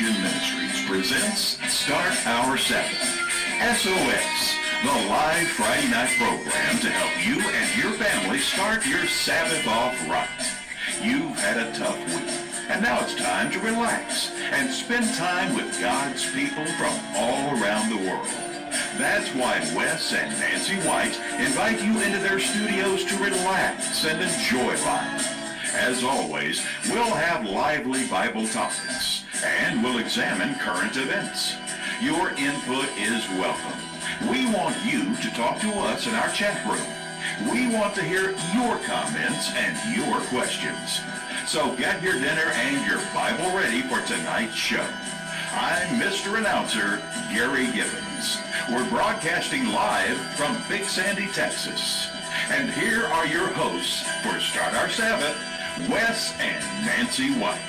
Christian Ministries presents Start Our Sabbath, SOS, the live Friday night program to help you and your family start your Sabbath off right. You've had a tough week, and now it's time to relax and spend time with God's people from all around the world. That's why Wes and Nancy White invite you into their studios to relax and enjoy life. As always, we'll have lively Bible topics, and we'll examine current events. Your input is welcome. We want you to talk to us in our chat room. We want to hear your comments and your questions. So get your dinner and your Bible ready for tonight's show. I'm Mr. Announcer, Gary Gibbons. We're broadcasting live from Big Sandy, Texas. And here are your hosts for Start Our Sabbath, Wes and Nancy White.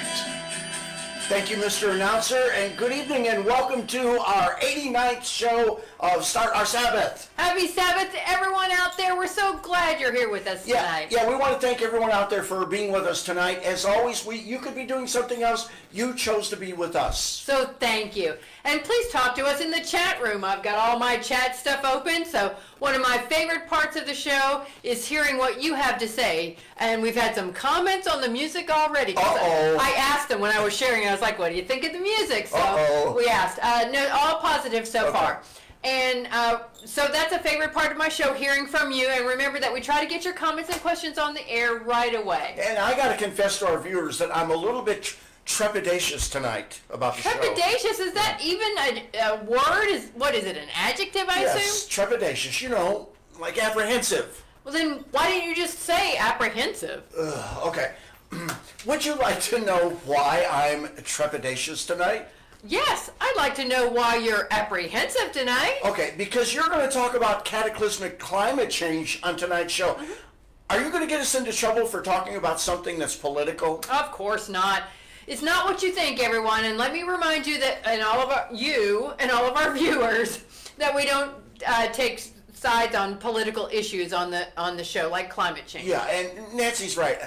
Thank you, Mr. Announcer, and good evening and welcome to our 89th show of Start Our Sabbath. Happy Sabbath to everyone out there. We're so glad you're here with us tonight. Yeah, we want to thank everyone out there for being with us tonight. As always, you could be doing something else. You chose to be with us. So thank you. And please talk to us in the chat room. I've got all my chat stuff open, so one of my favorite parts of the show is hearing what you have to say. And we've had some comments on the music already. I asked them when I was sharing, I was like, what do you think of the music? So we asked. No, all positive so far. And so that's a favorite part of my show, hearing from you. And remember that we try to get your comments and questions on the air right away. And I got to confess to our viewers that I'm a little bit trepidatious tonight about the show. Trepidatious? Is that even a word? What is it, an adjective, I assume? Yes, trepidatious. You know, like apprehensive. Well, then why didn't you just say apprehensive? Okay. Would you like to know why I'm trepidatious tonight? Yes, I'd like to know why you're apprehensive tonight. Okay, because you're going to talk about cataclysmic climate change on tonight's show. Are you going to get us into trouble for talking about something that's political? Of course not. It's not what you think, everyone. And let me remind you that, and all of our viewers, that we don't take sides on political issues on the show, like climate change. Yeah, and Nancy's right.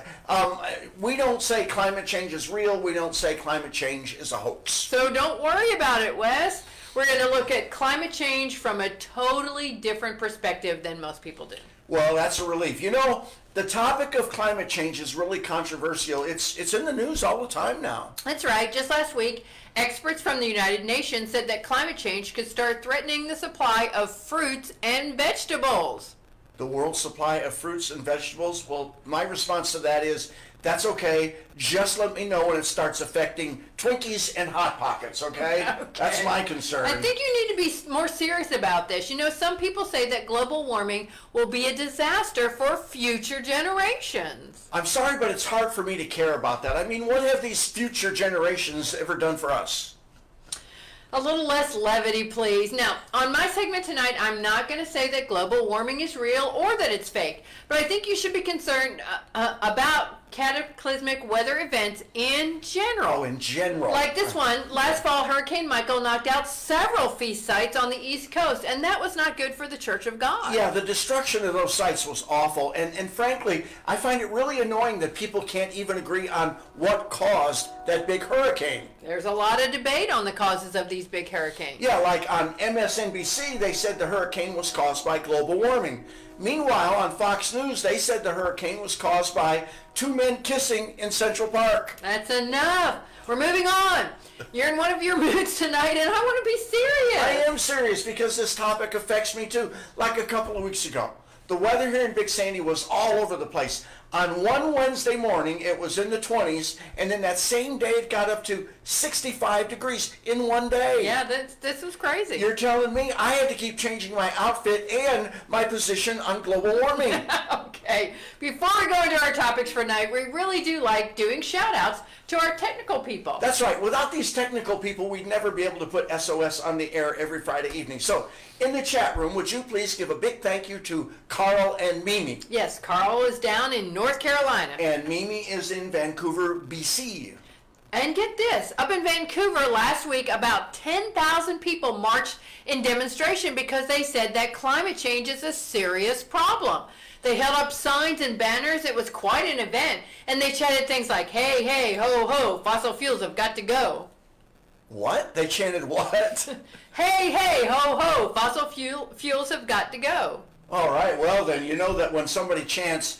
We don't say climate change is real. We don't say climate change is a hoax. So don't worry about it, Wes. We're going to look at climate change from a totally different perspective than most people do. Well, that's a relief. You know, the topic of climate change is really controversial. It's in the news all the time now. That's right. Just last week, experts from the United Nations said that climate change could start threatening the supply of fruits and vegetables. The world's supply of fruits and vegetables? Well, my response to that is, that's okay. Just let me know when it starts affecting Twinkies and Hot Pockets, okay? That's my concern. I think you need to be more serious about this. You know, some people say that global warming will be a disaster for future generations. I'm sorry, but it's hard for me to care about that. I mean, what have these future generations ever done for us? A little less levity, please. Now, on my segment tonight, I'm not going to say that global warming is real or that it's fake, but I think you should be concerned about cataclysmic weather events in general. Oh, in general. Like this one. Last fall, Hurricane Michael knocked out several feast sites on the East Coast, and that was not good for the Church of God. Yeah, the destruction of those sites was awful, and frankly, I find it really annoying that people can't even agree on what caused that big hurricane. There's a lot of debate on the causes of these big hurricanes. Yeah, like on MSNBC, they said the hurricane was caused by global warming. Meanwhile, on Fox News, they said the hurricane was caused by two men kissing in Central Park. That's enough. We're moving on. You're in one of your moods tonight, and I want to be serious. I am serious because this topic affects me too. Like a couple of weeks ago, the weather here in Big Sandy was all over the place. On one Wednesday morning, it was in the 20s, and then that same day it got up to 65 degrees in one day. Yeah, this was crazy. You're telling me I had to keep changing my outfit and my position on global warming. Okay, before we go into our topics for tonight, we really do like doing shout-outs to our technical people. That's right. Without these technical people, we'd never be able to put SOS on the air every Friday evening. So, in the chat room, would you please give a big thank you to Carl and Mimi? Yes, Carl is down in North Carolina. And Mimi is in Vancouver, BC. And get this, up in Vancouver last week, about 10,000 people marched in demonstration because they said that climate change is a serious problem. They held up signs and banners. It was quite an event. And they chanted things like, hey, hey, ho, ho, fossil fuels have got to go. What? They chanted what? Hey, hey, ho, ho, fossil fuels have got to go. All right, well then, you know that when somebody chants,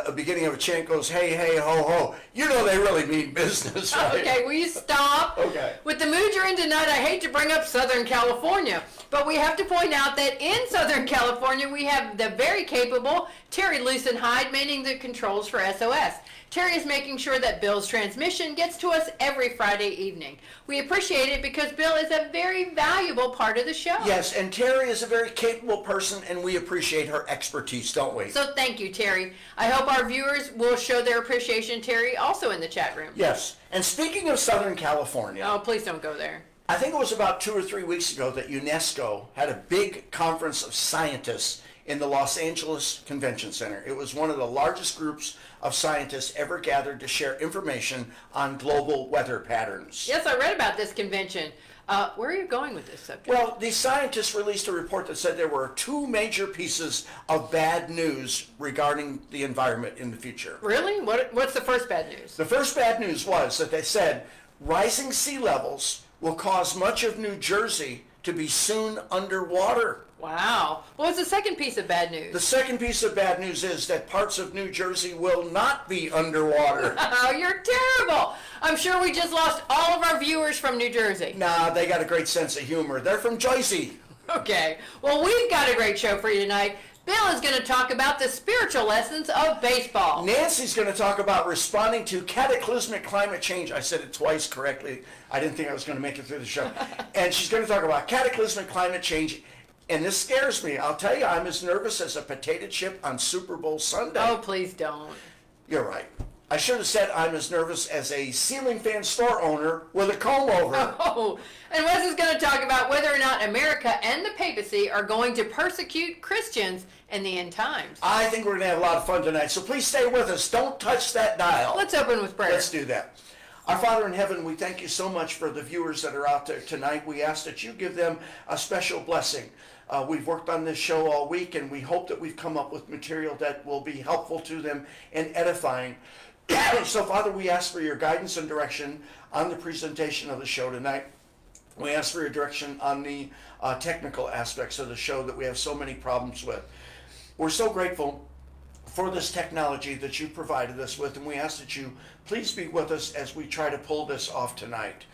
a beginning of a chant goes, hey, hey, ho, ho, you know they really mean business, right? Okay, will you stop? Okay. With the mood you're in tonight, I hate to bring up Southern California, but we have to point out that in Southern California, we have the very capable Terry Loosenhide manning the controls for SOS. Terry is making sure that Bill's transmission gets to us every Friday evening. We appreciate it because Bill is a very valuable part of the show. Yes, and Terry is a very capable person, and we appreciate her expertise, don't we? So thank you, Terry. I hope our viewers will show their appreciation, Terry, also in the chat room. Yes, and speaking of Southern California. Oh, please don't go there. I think it was about 2 or 3 weeks ago that UNESCO had a big conference of scientists in the Los Angeles Convention Center. It was one of the largest groups of scientists ever gathered to share information on global weather patterns. Yes, I read about this convention. Where are you going with this subject? Well, these scientists released a report that said there were 2 major pieces of bad news regarding the environment in the future. Really? What's the first bad news? The first bad news was that they said rising sea levels will cause much of New Jersey to be soon underwater. Wow. What was the second piece of bad news? The second piece of bad news is that parts of New Jersey will not be underwater. Oh, you're terrible. I'm sure we just lost all of our viewers from New Jersey. Nah, they got a great sense of humor. They're from Jersey. Okay. Well, we've got a great show for you tonight. Bill is going to talk about the spiritual lessons of baseball. Nancy's going to talk about responding to cataclysmic climate change. I said it twice correctly. I didn't think I was going to make it through the show. And she's going to talk about cataclysmic climate change. And this scares me. I'll tell you, I'm as nervous as a potato chip on Super Bowl Sunday. Oh, please don't. You're right. I should have said I'm as nervous as a ceiling fan store owner with a comb over. Oh, and Wes is going to talk about whether or not America and the Papacy are going to persecute Christians in the end times. I think we're going to have a lot of fun tonight, so please stay with us. Don't touch that dial. Let's open with prayer. Let's do that. Our Father in heaven, we thank you so much for the viewers that are out there tonight. We ask that you give them a special blessing. We've worked on this show all week, and we hope that we've come up with material that will be helpful to them and edifying. So, Father, we ask for your guidance and direction on the presentation of the show tonight. We ask for your direction on the technical aspects of the show that we have so many problems with. We're so grateful for this technology that you provided us with, and we ask that you please be with us as we try to pull this off tonight.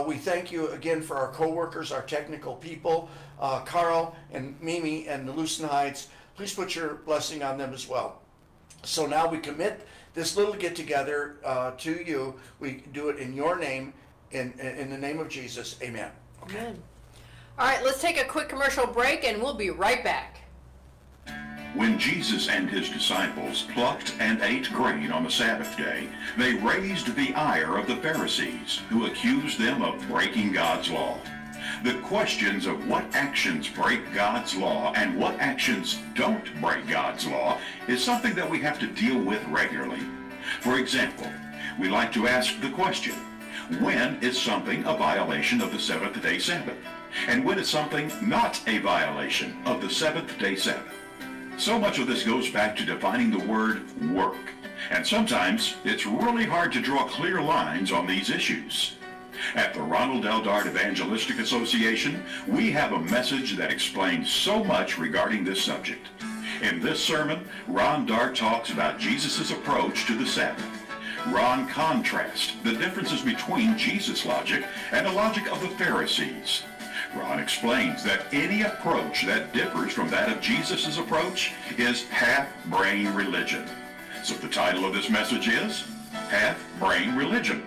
We thank you again for our co-workers, our technical people, Carl and Mimi and the Loosenhides. Please put your blessing on them as well. So now we commit this little get-together to you. We do it in your name, in the name of Jesus. Amen. Okay. Amen. All right, let's take a quick commercial break, and we'll be right back. When Jesus and his disciples plucked and ate grain on the Sabbath day, they raised the ire of the Pharisees, who accused them of breaking God's law. The questions of what actions break God's law and what actions don't break God's law is something that we have to deal with regularly. For example, we like to ask the question, when is something a violation of the seventh-day Sabbath? And when is something not a violation of the seventh-day Sabbath? So much of this goes back to defining the word work. And sometimes it's really hard to draw clear lines on these issues. At the Ronald L. Dart Evangelistic Association, we have a message that explains so much regarding this subject. In this sermon, Ron Dart talks about Jesus' approach to the Sabbath. Ron contrasts the differences between Jesus' logic and the logic of the Pharisees. Ron explains that any approach that differs from that of Jesus' approach is half-brain religion. So the title of this message is Half-Brain Religion.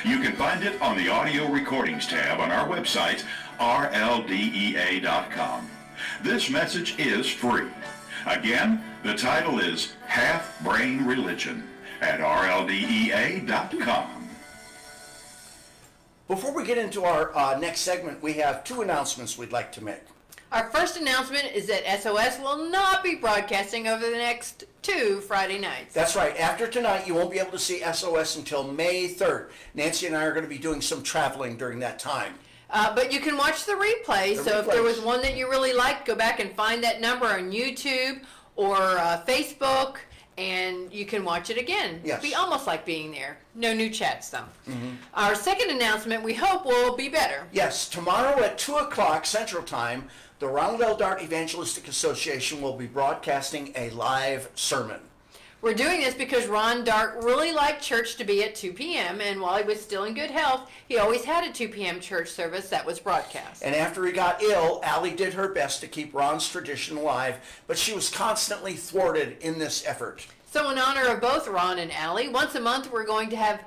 You can find it on the audio recordings tab on our website, rldea.com. This message is free. Again, the title is Half-Brain Religion at rldea.com. Before we get into our next segment, we have 2 announcements we'd like to make. Our first announcement is that SOS will not be broadcasting over the next 2 Friday nights. That's right. After tonight, you won't be able to see SOS until May 3rd. Nancy and I are going to be doing some traveling during that time. But you can watch the replay. So if there was one that you really liked, go back and find that number on YouTube or Facebook and you can watch it again. Yes. It'll be almost like being there. No new chats, though. Our second announcement, we hope, will be better. Yes, tomorrow at 2 o'clock Central Time, the Ronald L. Dart Evangelistic Association will be broadcasting a live sermon. We're doing this because Ron Dart really liked church to be at 2 p.m., and while he was still in good health, he always had a 2 p.m. church service that was broadcast. And after he got ill, Allie did her best to keep Ron's tradition alive, but she was constantly thwarted in this effort. So in honor of both Ron and Allie, once a month we're going to have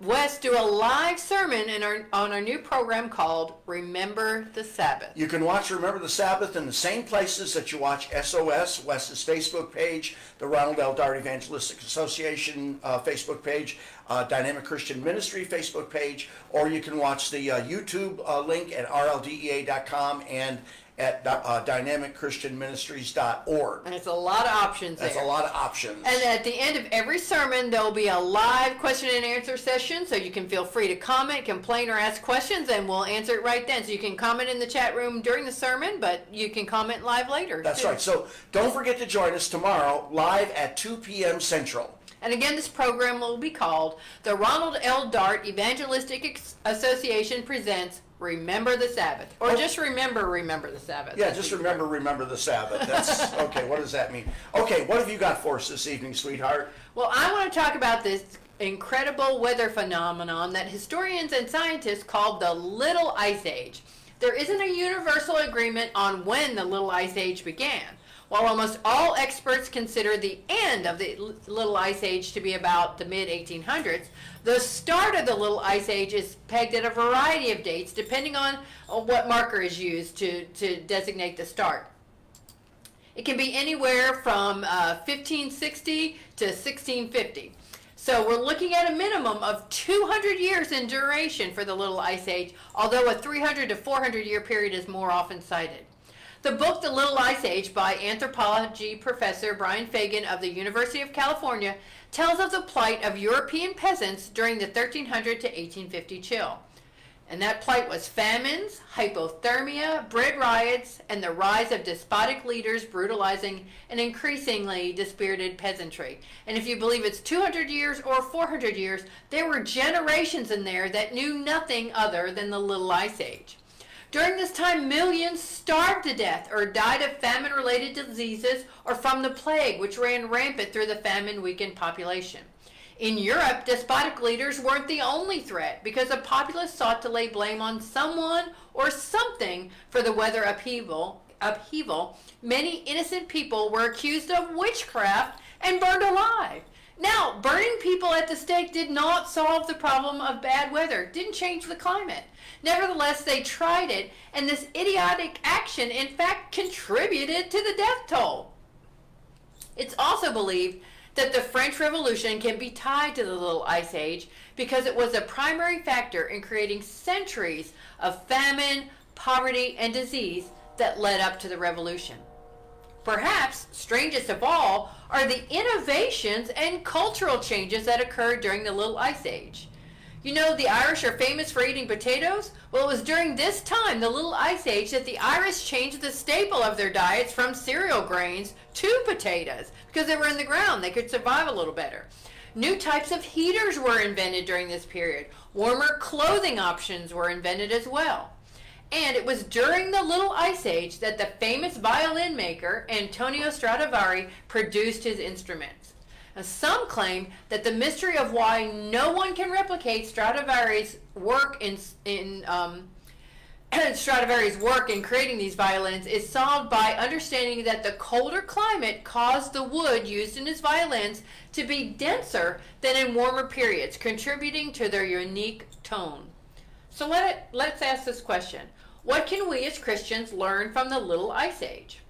Wes do a live sermon on our new program called Remember the Sabbath. You can watch Remember the Sabbath in the same places that you watch SOS, Wes's Facebook page, the Ronald L. Dart Evangelistic Association Facebook page, Dynamic Christian Ministry Facebook page, or you can watch the YouTube link at rldea.com and at dynamicchristianministries.org. And it's a lot of options there. That's a lot of options. And at the end of every sermon, there will be a live question and answer session, so you can feel free to comment, complain, or ask questions, and we'll answer it right then. So you can comment in the chat room during the sermon, but you can comment live later. That's too. right. So don't forget to join us tomorrow, live at 2 p.m. Central. And again, this program will be called the Ronald L. Dart Evangelistic Association presents Remember the Sabbath. Or just remember the Sabbath. Yeah, just remember the Sabbath. That's okay. What does that mean? Okay, what have you got for us this evening, sweetheart? Well, I want to talk about this incredible weather phenomenon that historians and scientists called the Little Ice Age. There isn't a universal agreement on when the Little Ice Age began. While almost all experts consider the end of the Little Ice Age to be about the mid-1800s, the start of the Little Ice Age is pegged at a variety of dates depending on what marker is used to designate the start. It can be anywhere from 1560 to 1650. So we're looking at a minimum of 200 years in duration for the Little Ice Age, although a 300 to 400 year period is more often cited. The book, The Little Ice Age, by anthropology professor Brian Fagan of the University of California, tells of the plight of European peasants during the 1300 to 1850 chill. And that plight was famines, hypothermia, bread riots, and the rise of despotic leaders brutalizing an increasingly dispirited peasantry. And if you believe it's 200 years or 400 years, there were generations in there that knew nothing other than the Little Ice Age. During this time, millions starved to death or died of famine-related diseases or from the plague, which ran rampant through the famine-weakened population. In Europe, despotic leaders weren't the only threat because the populace sought to lay blame on someone or something for the weather upheaval. Many innocent people were accused of witchcraft and burned alive. Now, burning people at the stake did not solve the problem of bad weather, didn't change the climate. Nevertheless, they tried it, and this idiotic action, in fact, contributed to the death toll. It's also believed that the French Revolution can be tied to the Little Ice Age because it was a primary factor in creating centuries of famine, poverty, and disease that led up to the Revolution. Perhaps, strangest of all, are the innovations and cultural changes that occurred during the Little Ice Age. You know, the Irish are famous for eating potatoes. Well, it was during this time, the Little Ice Age, that the Irish changed the staple of their diets from cereal grains to potatoes because they were in the ground. They could survive a little better. New types of heaters were invented during this period. Warmer clothing options were invented as well. And it was during the Little Ice Age that the famous violin maker Antonio Stradivari produced his instruments. Now, some claim that the mystery of why no one can replicate Stradivari's work in creating these violins is solved by understanding that the colder climate caused the wood used in his violins to be denser than in warmer periods, contributing to their unique tone. So let's ask this question. What can we as Christians learn from the Little Ice Age?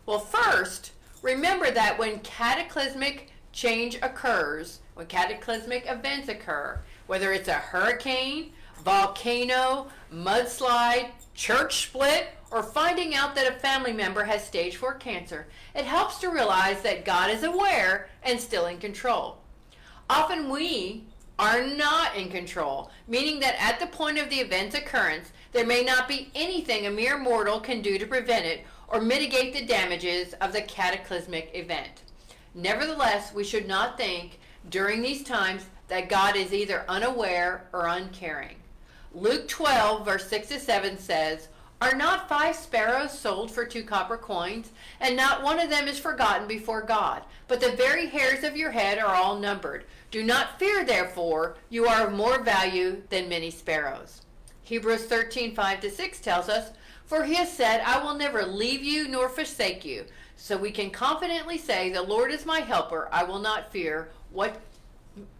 Well, first, remember that when cataclysmic change occurs, when cataclysmic events occur, whether it's a hurricane, volcano, mudslide, church split, or finding out that a family member has stage 4 cancer, it helps to realize that God is aware and still in control. Often we are not in control, meaning that at the point of the event's occurrence, there may not be anything a mere mortal can do to prevent it or mitigate the damages of the cataclysmic event. Nevertheless, we should not think during these times that God is either unaware or uncaring. Luke 12, verse 6 to 7 says, "Are not 5 sparrows sold for 2 copper coins? And not one of them is forgotten before God. But the very hairs of your head are all numbered. Do not fear, therefore, you are of more value than many sparrows." Hebrews 13, 5 to 6 tells us, "For he has said, I will never leave you nor forsake you." So we can confidently say, "The Lord is my helper. I will not fear. What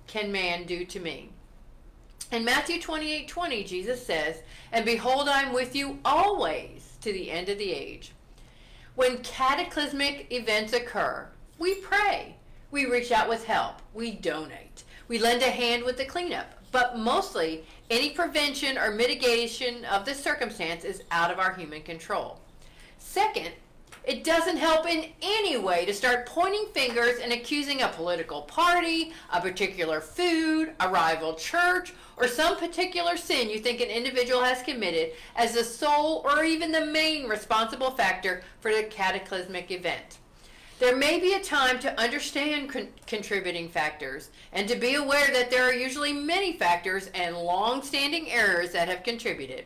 can man do to me?" In Matthew 28:20, Jesus says, "And behold, I am with you always to the end of the age." When cataclysmic events occur, we pray. We reach out with help. We donate. We lend a hand with the cleanup. But mostly, any prevention or mitigation of the circumstance is out of our human control. Second, it doesn't help in any way to start pointing fingers and accusing a political party, a particular food, a rival church, or some particular sin you think an individual has committed as the sole or even the main responsible factor for the cataclysmic event. There may be a time to understand contributing factors and to be aware that there are usually many factors and long-standing errors that have contributed,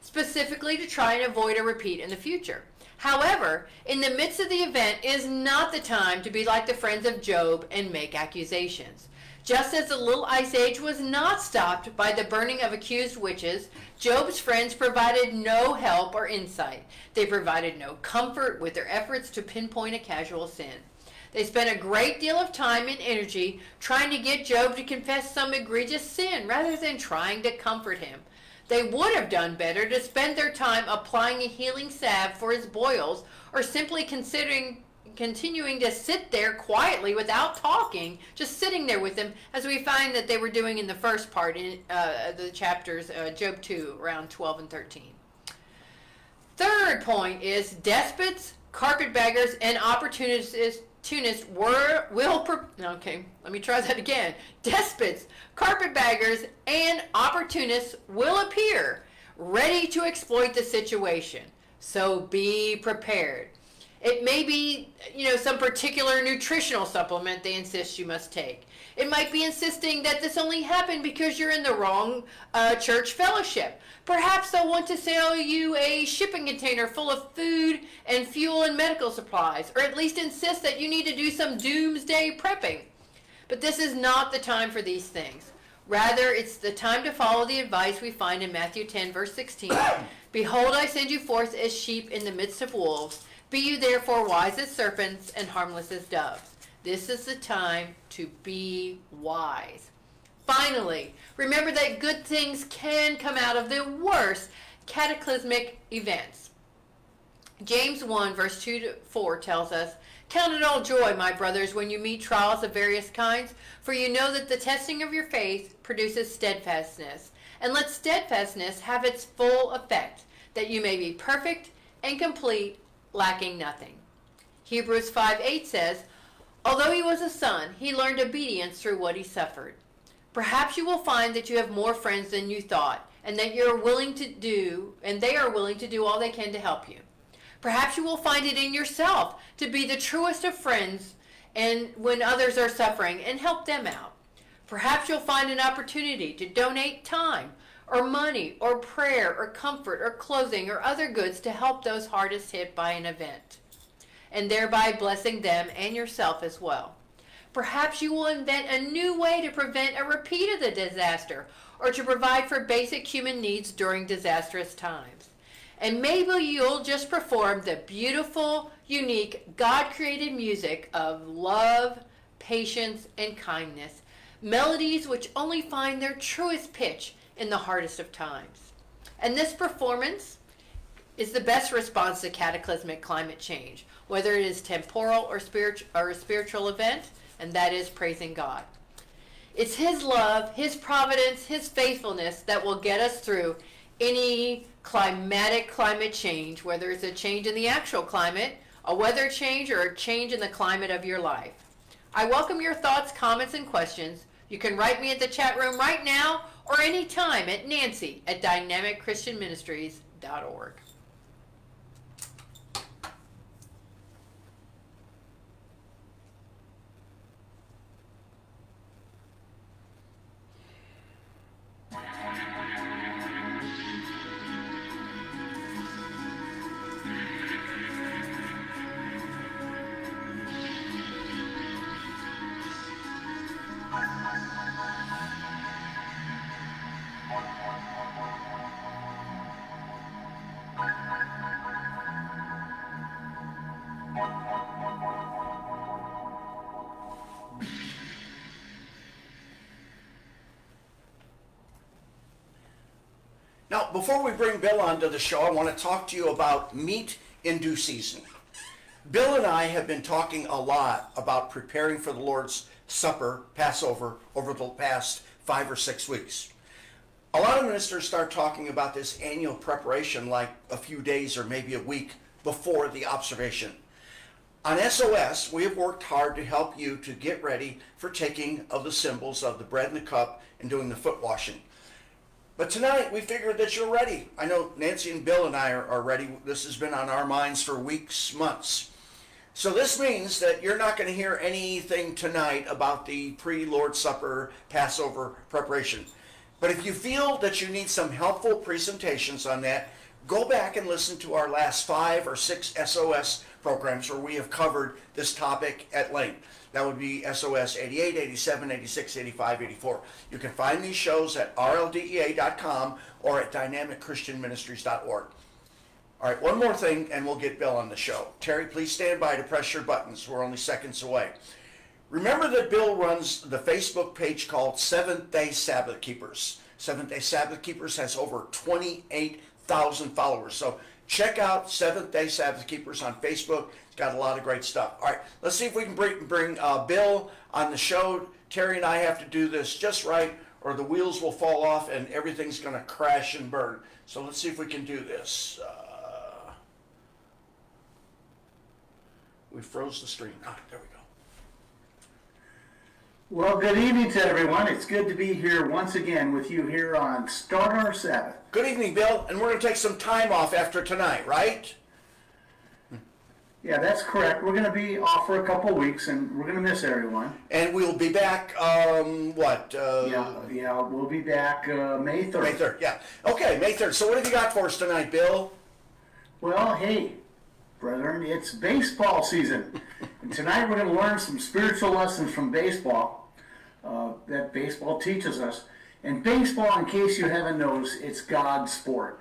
specifically to try and avoid a repeat in the future. However, in the midst of the event is not the time to be like the friends of Job and make accusations. Just as the little ice age was not stopped by the burning of accused witches, Job's friends provided no help or insight. They provided no comfort with their efforts to pinpoint a casual sin. They spent a great deal of time and energy trying to get Job to confess some egregious sin rather than trying to comfort him. They would have done better to spend their time applying a healing salve for his boils, or simply continuing to sit there quietly without talking, just sitting there with him, as we find that they were doing in the first part in the chapters, Job 2, around 12 and 13. Third point is despots, carpetbaggers, and opportunists Despots, carpetbaggers, and opportunists will appear, ready to exploit the situation. So be prepared. It may be, some particular nutritional supplement they insist you must take. It might be insisting that this only happened because you're in the wrong church fellowship. Perhaps they'll want to sell you a shipping container full of food and fuel and medical supplies, or at least insist that you need to do some doomsday prepping. But this is not the time for these things. Rather, it's the time to follow the advice we find in Matthew 10, verse 16. "Behold, I send you forth as sheep in the midst of wolves. Be you therefore wise as serpents and harmless as doves." This is the time to be wise. Finally, remember that good things can come out of the worst cataclysmic events. James 1, verse 2 to 4 tells us, "Count it all joy, my brothers, when you meet trials of various kinds, for you know that the testing of your faith produces steadfastness. And let steadfastness have its full effect, that you may be perfect and complete, lacking nothing." Hebrews 5:8 says, "Although he was a son, he learned obedience through what he suffered." Perhaps you will find that you have more friends than you thought, and that they are willing to do all they can to help you. Perhaps you will find it in yourself to be the truest of friends and when others are suffering, and help them out. Perhaps you'll find an opportunity to donate time or money or prayer or comfort or clothing or other goods to help those hardest hit by an event, and thereby blessing them and yourself as well. Perhaps you will invent a new way to prevent a repeat of the disaster, or to provide for basic human needs during disastrous times. And maybe you'll just perform the beautiful, unique, God-created music of love, patience, and kindness, melodies which only find their truest pitch in the hardest of times. And this performance is the best response to cataclysmic climate change, whether it is temporal or a spiritual event, and that is praising God. It's His love, His providence, His faithfulness that will get us through any climate change, whether it's a change in the actual climate, a weather change, or a change in the climate of your life. I welcome your thoughts, comments, and questions. You can write me at the chat room right now or anytime at nancy@dynamicchristianministries.org. Now, before we bring Bill onto the show, I want to talk to you about meat in due season. Bill and I have been talking a lot about preparing for the Lord's Supper, Passover, over the past 5 or 6 weeks. A lot of ministers start talking about this annual preparation like a few days or maybe a week before the observation. On SOS, we have worked hard to help you to get ready for taking of the symbols of the bread and the cup and doing the foot washing. But tonight, we figured that you're ready. I know Nancy and Bill and I are ready. This has been on our minds for weeks, months. So this means that you're not going to hear anything tonight about the pre-Lord's Supper, Passover preparation. But if you feel that you need some helpful presentations on that, go back and listen to our last 5 or 6 SOS programs where we have covered this topic at length. That would be SOS 88, 87, 86, 85, 84. You can find these shows at rldea.com or at dynamicchristianministries.org. All right, one more thing and we'll get Bill on the show. Terry, please stand by to press your buttons. We're only seconds away. Remember that Bill runs the Facebook page called Seventh-day Sabbath Keepers. Seventh-day Sabbath Keepers has over 28,000 followers. So check out Seventh-day Sabbath Keepers on Facebook. It's got a lot of great stuff. All right, let's see if we can bring Bill on the show. Terry and I have to do this just right or the wheels will fall off and everything's going to crash and burn. So let's see if we can do this. We froze the screen. Ah, there we go. Well, good evening to everyone. It's good to be here once again with you here on Start Our Sabbath. Good evening, Bill. And we're going to take some time off after tonight, right? Yeah, that's correct. We're going to be off for a couple weeks, and we're going to miss everyone. And we'll be back, Yeah, we'll be back May 3rd. May 3rd, yeah. Okay, May 3rd. So what have you got for us tonight, Bill? Well, hey, brethren, it's baseball season. And tonight we're going to learn some spiritual lessons from baseball that baseball teaches us. And baseball, in case you haven't noticed, it's God's sport.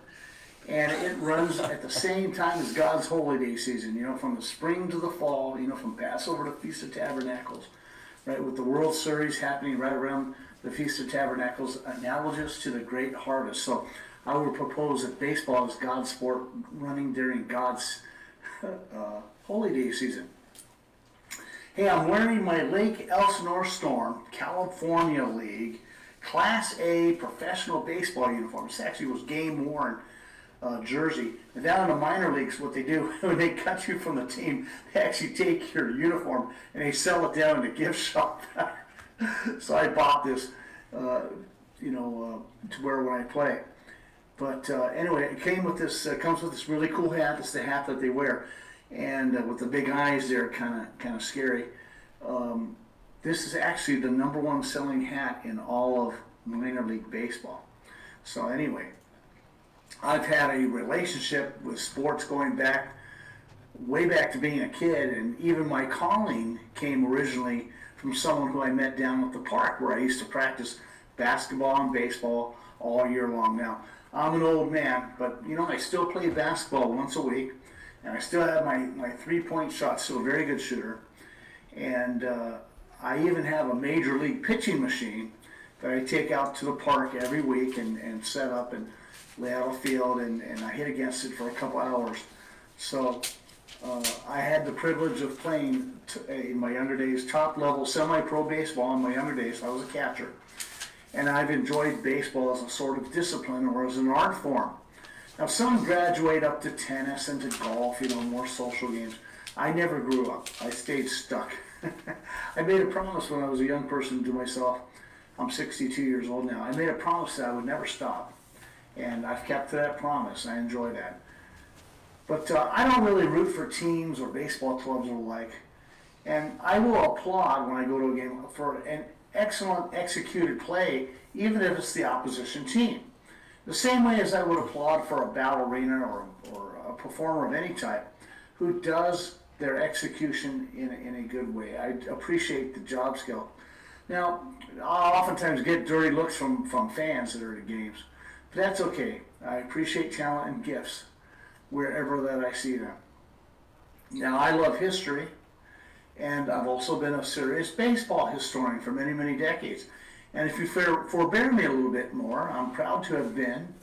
And it runs at the same time as God's holy day season, you know, from the spring to the fall, you know, from Passover to Feast of Tabernacles, right, with the World Series happening right around the Feast of Tabernacles, analogous to the great harvest. So I would propose that baseball is God's sport running during God's holy day season. Hey, I'm wearing my Lake Elsinore Storm California League Class A professional baseball uniform. This actually was game-worn jersey. And down in the minor leagues, what they do, when they cut you from the team, they actually take your uniform and they sell it down in a gift shop. So I bought this, to wear when I play. But anyway, it came with this, comes with this really cool hat. It's the hat that they wear, and with the big eyes there, kind of scary. This is actually the #1 selling hat in all of minor league baseball. So anyway, I've had a relationship with sports going back, way back to being a kid, and even my calling came originally from someone who I met down at the park where I used to practice basketball and baseball all year long. Now, I'm an old man, but you know, I still play basketball once a week, and I still have my three-point shot, still a very good shooter. And I even have a major league pitching machine that I take out to the park every week and set up and lay out a field, and I hit against it for a couple hours. So I had the privilege of playing in my younger days, top-level semi-pro baseball in my younger days. I was a catcher. And I've enjoyed baseball as a sort of discipline or as an art form. Now, some graduate up to tennis and to golf, you know, more social games. I never grew up. I stayed stuck. I made a promise when I was a young person to myself. I'm 62 years old now. I made a promise that I would never stop. And I've kept to that promise. I enjoy that. But I don't really root for teams or baseball clubs or the like. And I will applaud when I go to a game for an excellent executed play, even if it's the opposition team. The same way as I would applaud for a ballerina or a performer of any type who does their execution in a good way. I appreciate the job skill. Now, I'll oftentimes get dirty looks from fans that are at games, but that's okay. I appreciate talent and gifts wherever that I see them. Now, I love history, and I've also been a serious baseball historian for many, many decades. And if you forbear me a little bit more, I'm proud to have been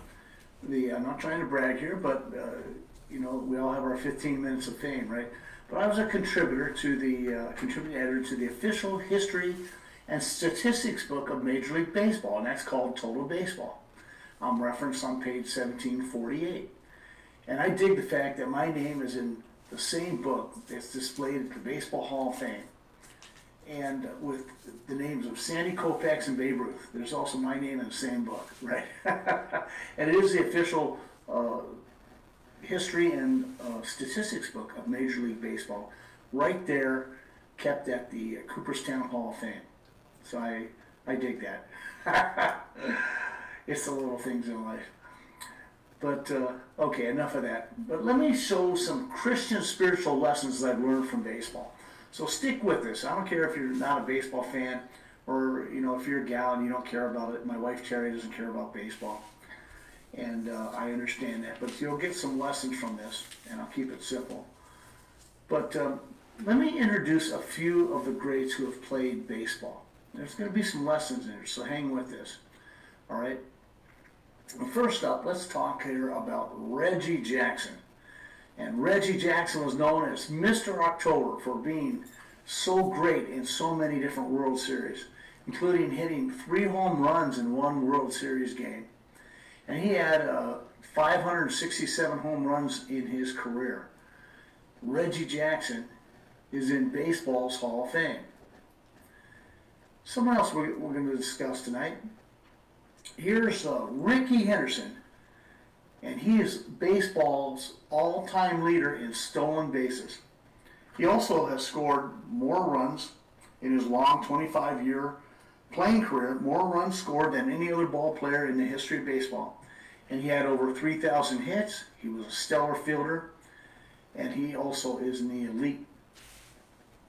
I'm not trying to brag here, but you know, we all have our 15 minutes of fame, right? But I was a contributor to the contributing editor to the official history and statistics book of Major League Baseball, and that's called Total Baseball. I'm referenced on page 1748. And I dig the fact that my name is in the same book that's displayed at the Baseball Hall of Fame. And with the names of Sandy Koufax and Babe Ruth, there's also my name in the same book, right? And it is the official history and statistics book of Major League Baseball, right there, kept at the Cooperstown Hall of Fame. So I dig that. It's the little things in life. But, okay, enough of that. But let me show some Christian spiritual lessons that I've learned from baseball. So stick with this. I don't care if you're not a baseball fan or, you know, if you're a gal and you don't care about it. My wife, Terry, doesn't care about baseball. And I understand that. But you'll get some lessons from this, and I'll keep it simple. But let me introduce a few of the greats who have played baseball. There's going to be some lessons in here, so hang with this. All right? First up, let's talk here about Reggie Jackson. And Reggie Jackson was known as Mr. October for being so great in so many different World Series, including hitting 3 home runs in one World Series game. And he had 567 home runs in his career. Reggie Jackson is in baseball's Hall of Fame. Someone else we're going to discuss tonight. Here's Rickey Henderson, and he is baseball's all-time leader in stolen bases. He also has scored more runs in his long 25-year playing career, more runs scored than any other ball player in the history of baseball. And he had over 3,000 hits. He was a stellar fielder, and he also is in the elite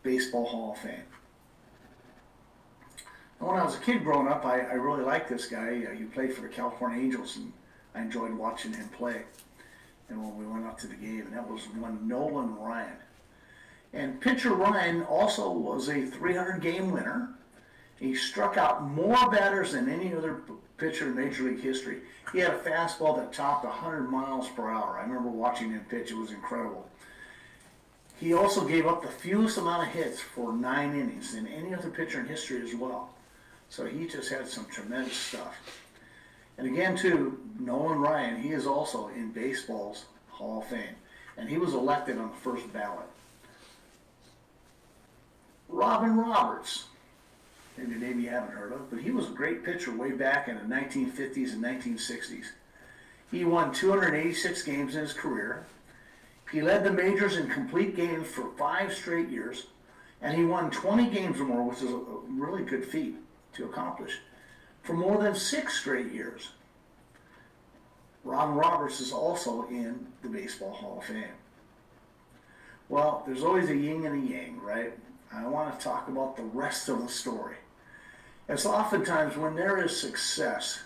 Baseball Hall of Fame. When I was a kid growing up, I really liked this guy. He played for the California Angels, and I enjoyed watching him play. And when we went up to the game, and that was one Nolan Ryan. And pitcher Ryan also was a 300-game winner. He struck out more batters than any other pitcher in Major League history. He had a fastball that topped 100 miles per hour. I remember watching him pitch. It was incredible. He also gave up the fewest amount of hits for 9 innings than any other pitcher in history as well. So he just had some tremendous stuff. And again, too, Nolan Ryan, he is also in baseball's Hall of Fame. And he was elected on the first ballot. Robin Roberts, maybe a name you haven't heard of, but he was a great pitcher way back in the 1950s and 1960s. He won 286 games in his career. He led the majors in complete games for 5 straight years. And he won 20 games or more, which is a really good feat to accomplish, for more than 6 straight years. Robin Roberts is also in the Baseball Hall of Fame. Well, there's always a yin and a yang, right? I want to talk about the rest of the story. As oftentimes when there is success,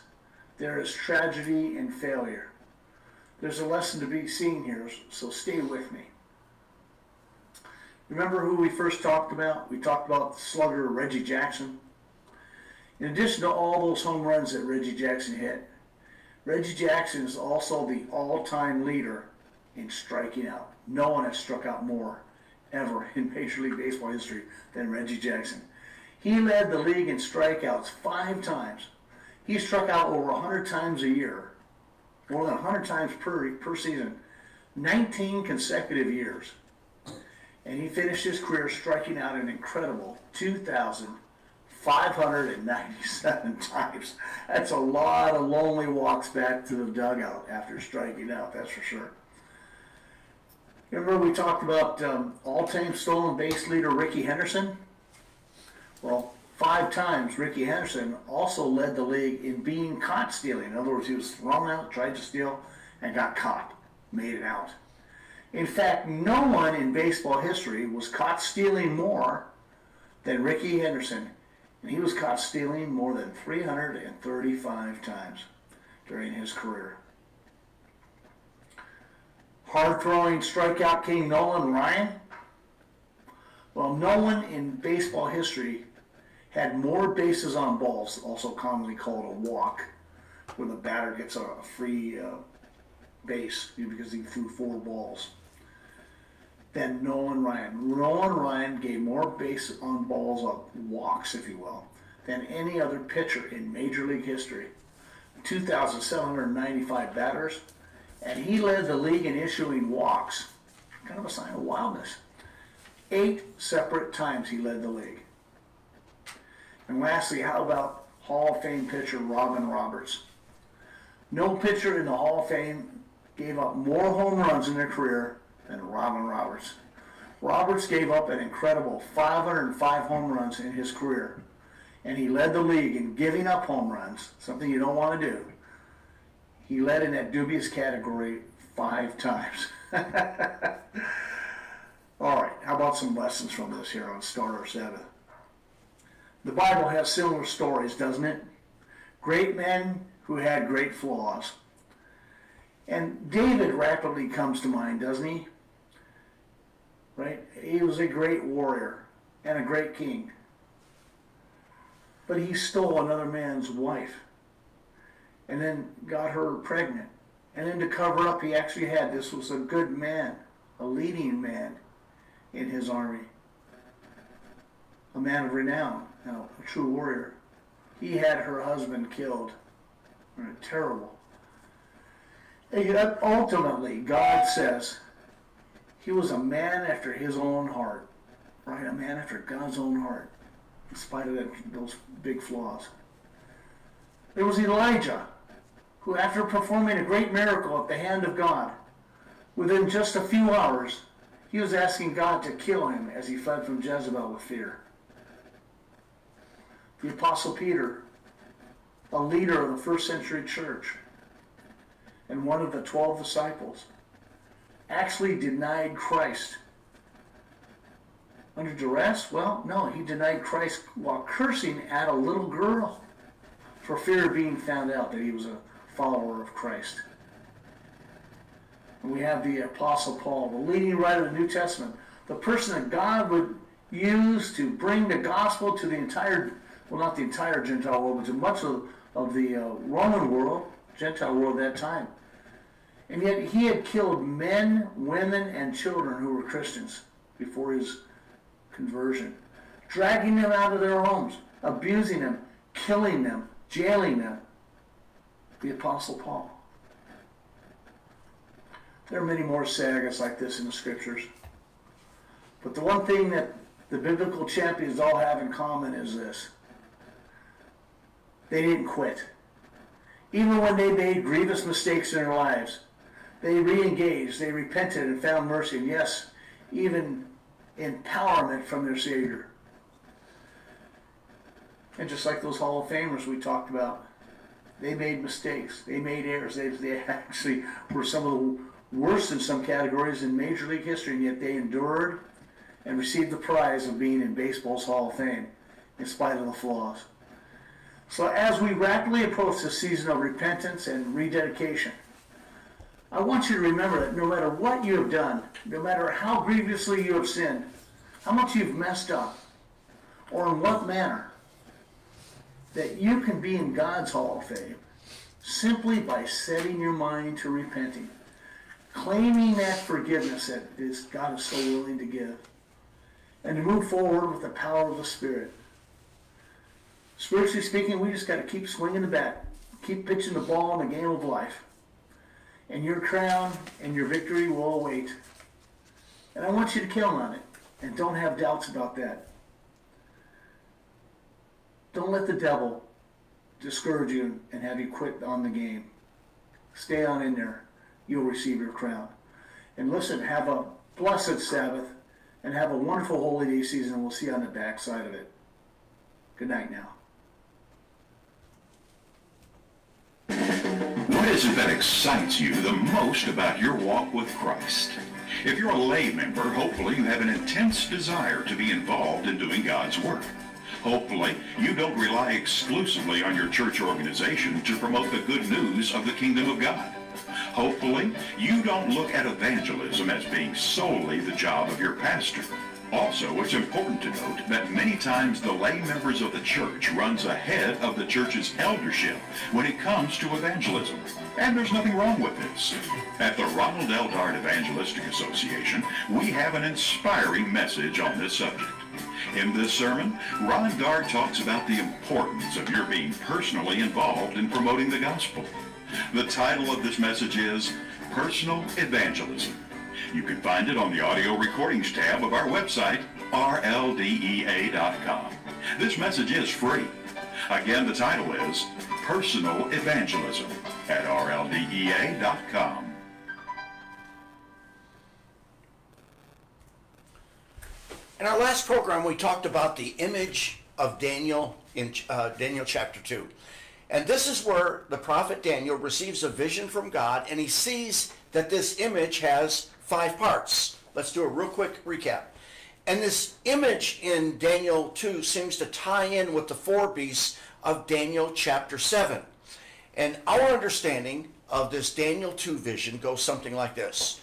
there is tragedy and failure. There's a lesson to be seen here, so stay with me. Remember who we first talked about? We talked about slugger Reggie Jackson. In addition to all those home runs that Reggie Jackson hit, Reggie Jackson is also the all-time leader in striking out. No one has struck out more ever in Major League Baseball history than Reggie Jackson. He led the league in strikeouts 5 times. He struck out over 100 times a year, more than 100 times per season, 19 consecutive years. And he finished his career striking out an incredible 2,597 times. That's a lot of lonely walks back to the dugout after striking out, that's for sure. Remember we talked about all-time stolen base leader Rickey Henderson? Well, 5 times Rickey Henderson also led the league in being caught stealing. In other words, he was thrown out, tried to steal, and got caught, made it out. In fact, no one in baseball history was caught stealing more than Rickey Henderson, and he was caught stealing more than 335 times during his career. Hard-throwing strikeout king Nolan Ryan? Well, no one in baseball history had more bases on balls, also commonly called a walk, where the batter gets a free base because he threw 4 balls than Nolan Ryan. Nolan Ryan gave more base on balls of walks, if you will, than any other pitcher in Major League history. 2,795 batters, and he led the league in issuing walks. Kind of a sign of wildness. 8 separate times he led the league. And lastly, how about Hall of Fame pitcher Robin Roberts? No pitcher in the Hall of Fame gave up more home runs in their career than Robin Roberts. Roberts gave up an incredible 505 home runs in his career, and he led the league in giving up home runs, something you don't want to do. He led in that dubious category 5 times. All right, how about some lessons from this here on Start Our Sabbath? The Bible has similar stories, doesn't it? Great men who had great flaws. And David rapidly comes to mind, doesn't he? Right? He was a great warrior and a great king. But he stole another man's wife and then got her pregnant. And then to cover up, he actually had, this was a good man, a leading man in his army, a man of renown, a true warrior. He had her husband killed. Terrible. And yet ultimately, God says he was a man after his own heart, right? A man after God's own heart, in spite of those big flaws. There was Elijah, who after performing a great miracle at the hand of God, within just a few hours, he was asking God to kill him as he fled from Jezebel with fear. The Apostle Peter, a leader of the first century church, and one of the 12 disciples, actually denied Christ. Under duress? Well, no, he denied Christ while cursing at a little girl for fear of being found out that he was a follower of Christ. And we have the Apostle Paul, the leading writer of the New Testament, the person that God would use to bring the gospel to the entire, well, not the entire Gentile world, but to much of the Roman world, Gentile world at that time. And yet he had killed men, women, and children who were Christians before his conversion, dragging them out of their homes, abusing them, killing them, jailing them. The Apostle Paul. There are many more sagas like this in the scriptures. But the one thing that the biblical champions all have in common is this. They didn't quit. Even when they made grievous mistakes in their lives, they re-engaged, they repented and found mercy, and yes, even empowerment from their Savior. And just like those Hall of Famers we talked about, they made mistakes, they made errors, they actually were some of the worst in some categories in Major League history, and yet they endured and received the prize of being in baseball's Hall of Fame in spite of the flaws. So as we rapidly approach the season of repentance and rededication, I want you to remember that no matter what you have done, no matter how grievously you have sinned, how much you've messed up, or in what manner, that you can be in God's Hall of Fame simply by setting your mind to repenting, claiming that forgiveness that God is so willing to give, and to move forward with the power of the Spirit. Spiritually speaking, we just got to keep swinging the bat, keep pitching the ball in the game of life, and your crown and your victory will await. And I want you to count on it, and don't have doubts about that. Don't let the devil discourage you and have you quit on the game. Stay on in there. You'll receive your crown. And listen, have a blessed Sabbath and have a wonderful Holy Day season. We'll see you on the backside of it. Good night now. What is it that excites you the most about your walk with Christ? If you're a lay member, hopefully you have an intense desire to be involved in doing God's work. Hopefully, you don't rely exclusively on your church organization to promote the good news of the kingdom of God. Hopefully, you don't look at evangelism as being solely the job of your pastor. Also, it's important to note that many times the lay members of the church runs ahead of the church's eldership when it comes to evangelism. And there's nothing wrong with this. At the Ronald L. Dart Evangelistic Association, we have an inspiring message on this subject. In this sermon, Ron Dart talks about the importance of your being personally involved in promoting the gospel. The title of this message is Personal Evangelism. You can find it on the audio recordings tab of our website, rldea.com. This message is free. Again, the title is Personal Evangelism at rldea.com. In our last program, we talked about the image of Daniel in Daniel chapter 2. And this is where the prophet Daniel receives a vision from God, and he sees that this image has 5 parts. Let's do a real quick recap. And this image in Daniel 2 seems to tie in with the 4 beasts of Daniel chapter 7. And our understanding of this Daniel 2 vision goes something like this.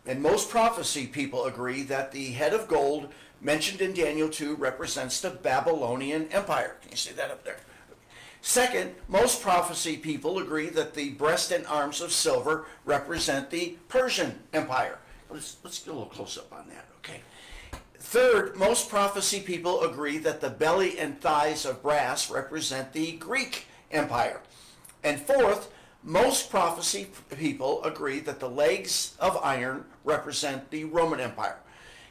And most prophecy people agree that the head of gold mentioned in Daniel 2 represents the Babylonian Empire. Can you see that up there? Second, most prophecy people agree that the breast and arms of silver represent the Persian Empire. Let's get a little close up on that, okay? Third, most prophecy people agree that the belly and thighs of brass represent the Greek Empire. And fourth, most prophecy people agree that the legs of iron represent the Roman Empire.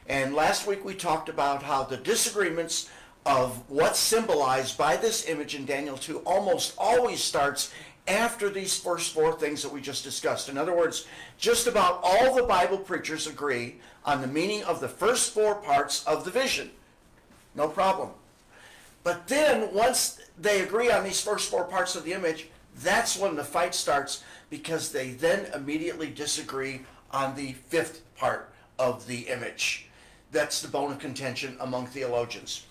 And last week we talked about how the disagreements of what's symbolized by this image in Daniel 2 almost always starts after these first 4 things that we just discussed. In other words, just about all the Bible preachers agree on the meaning of the first 4 parts of the vision. No problem. But then once they agree on these first 4 parts of the image, that's when the fight starts, because they then immediately disagree on the 5th part of the image. That's the bone of contention among theologians.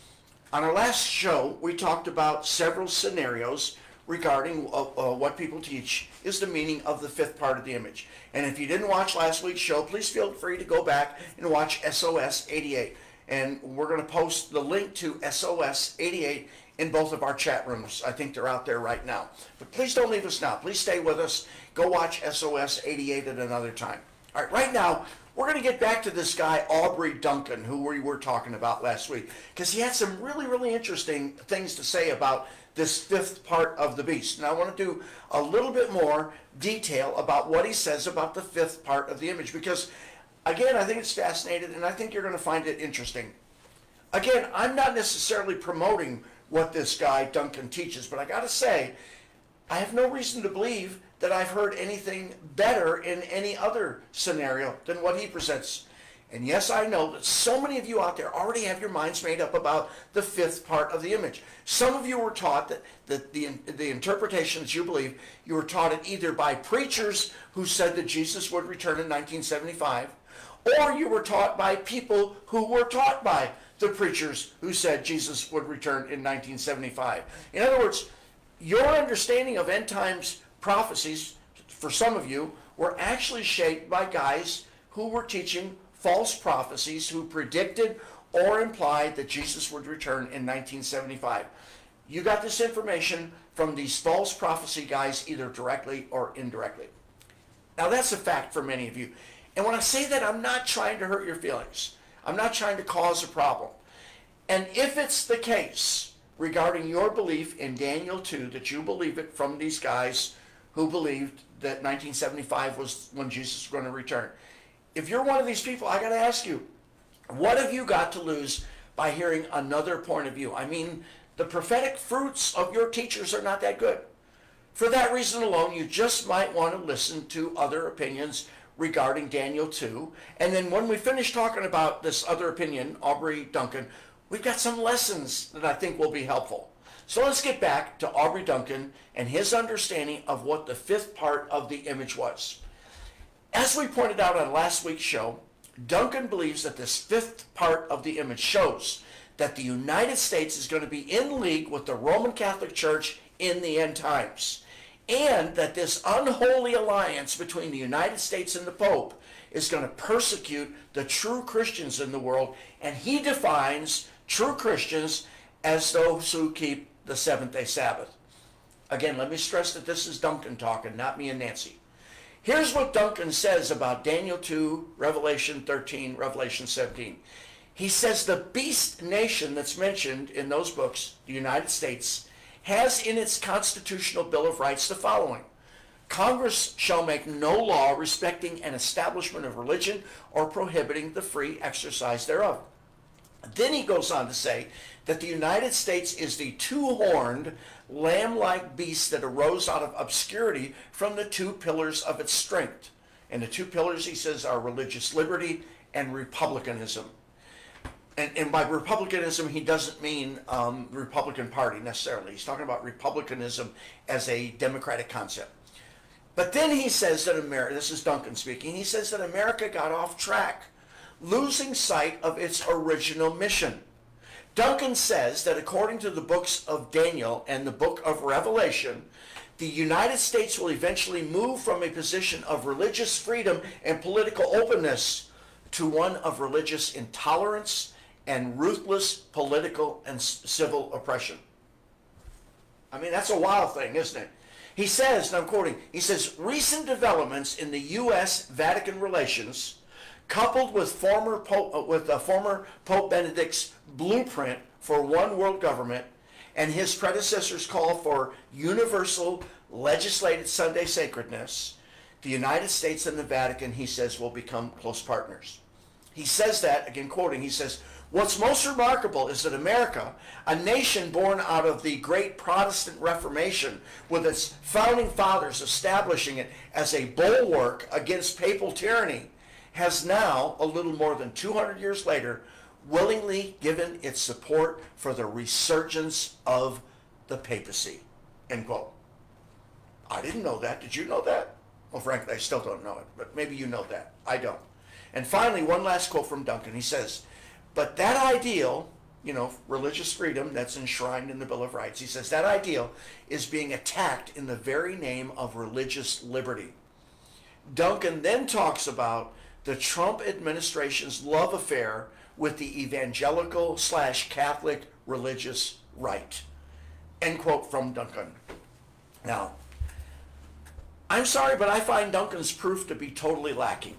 On our last show, we talked about several scenarios regarding what people teach is the meaning of the 5th part of the image. And if you didn't watch last week's show, please feel free to go back and watch SOS 88. And we're going to post the link to SOS 88 in both of our chat rooms. I think they're out there right now. But please don't leave us now. Please stay with us. Go watch SOS 88 at another time. All right, right now, we're going to get back to this guy, Aubrey Duncan, who we were talking about last week, because he had some really, really interesting things to say about this 5th part of the beast. And I want to do a little bit more detail about what he says about the 5th part of the image, because, again, I think it's fascinating, and I think you're going to find it interesting. Again, I'm not necessarily promoting what this guy Duncan teaches, but I got to say, I have no reason to believe that I've heard anything better in any other scenario than what he presents. And yes, I know that so many of you out there already have your minds made up about the 5th part of the image. Some of you were taught that the interpretations you believe, you were taught it either by preachers who said that Jesus would return in 1975, or you were taught by people who were taught by the preachers who said Jesus would return in 1975. In other words, your understanding of end times prophecies, for some of you, were actually shaped by guys who were teaching false prophecies, who predicted or implied that Jesus would return in 1975. You got this information from these false prophecy guys either directly or indirectly. Now that's a fact for many of you. And when I say that, I'm not trying to hurt your feelings. I'm not trying to cause a problem. And if it's the case regarding your belief in Daniel 2, that you believe it from these guys who believed that 1975 was when Jesus was going to return. If you're one of these people, I got to ask you, what have you got to lose by hearing another point of view? I mean, the prophetic fruits of your teachers are not that good. For that reason alone, you just might want to listen to other opinions regarding Daniel 2. And then when we finish talking about this other opinion, Aubrey Duncan, we've got some lessons that I think will be helpful. So let's get back to Aubrey Duncan and his understanding of what the 5th part of the image was. As we pointed out on last week's show, Duncan believes that this 5th part of the image shows that the United States is going to be in league with the Roman Catholic Church in the end times. and that this unholy alliance between the United States and the Pope is going to persecute the true Christians in the world, and he defines true Christians as those who keep the seventh-day Sabbath. Again, let me stress that this is Duncan talking, not me and Nancy. Here's what Duncan says about Daniel 2, Revelation 13, Revelation 17. He says the beast nation that's mentioned in those books, the United States, has in its constitutional Bill of Rights the following: Congress shall make no law respecting an establishment of religion or prohibiting the free exercise thereof. Then he goes on to say that the United States is the two-horned, lamb-like beast that arose out of obscurity from the two pillars of its strength. And the two pillars, he says, are religious liberty and republicanism. And by republicanism, he doesn't mean Republican Party necessarily. He's talking about republicanism as a democratic concept. But then he says that America, this is Duncan speaking, he says that America got off track, losing sight of its original mission. Duncan says that according to the books of Daniel and the book of Revelation, the United States will eventually move from a position of religious freedom and political openness to one of religious intolerance and ruthless political and civil oppression. I mean, that's a wild thing, isn't it? He says, and I'm quoting, he says, recent developments in the U.S.-Vatican relations, coupled with former Pope Benedict's blueprint for one world government and his predecessor's call for universal legislated Sunday sacredness, the United States and the Vatican, he says, will become close partners. He says that, again quoting, he says, what's most remarkable is that America, a nation born out of the great Protestant Reformation, with its founding fathers establishing it as a bulwark against papal tyranny, has now, a little more than 200 years later, willingly given its support for the resurgence of the papacy. End quote. I didn't know that. Did you know that? Well, frankly, I still don't know it, but maybe you know that. I don't. And finally, one last quote from Duncan. He says, but that ideal, you know, religious freedom that's enshrined in the Bill of Rights, he says that ideal is being attacked in the very name of religious liberty. Duncan then talks about the Trump administration's love affair with the evangelical/Catholic religious right. End quote from Duncan. Now, I'm sorry, but I find Duncan's proof to be totally lacking.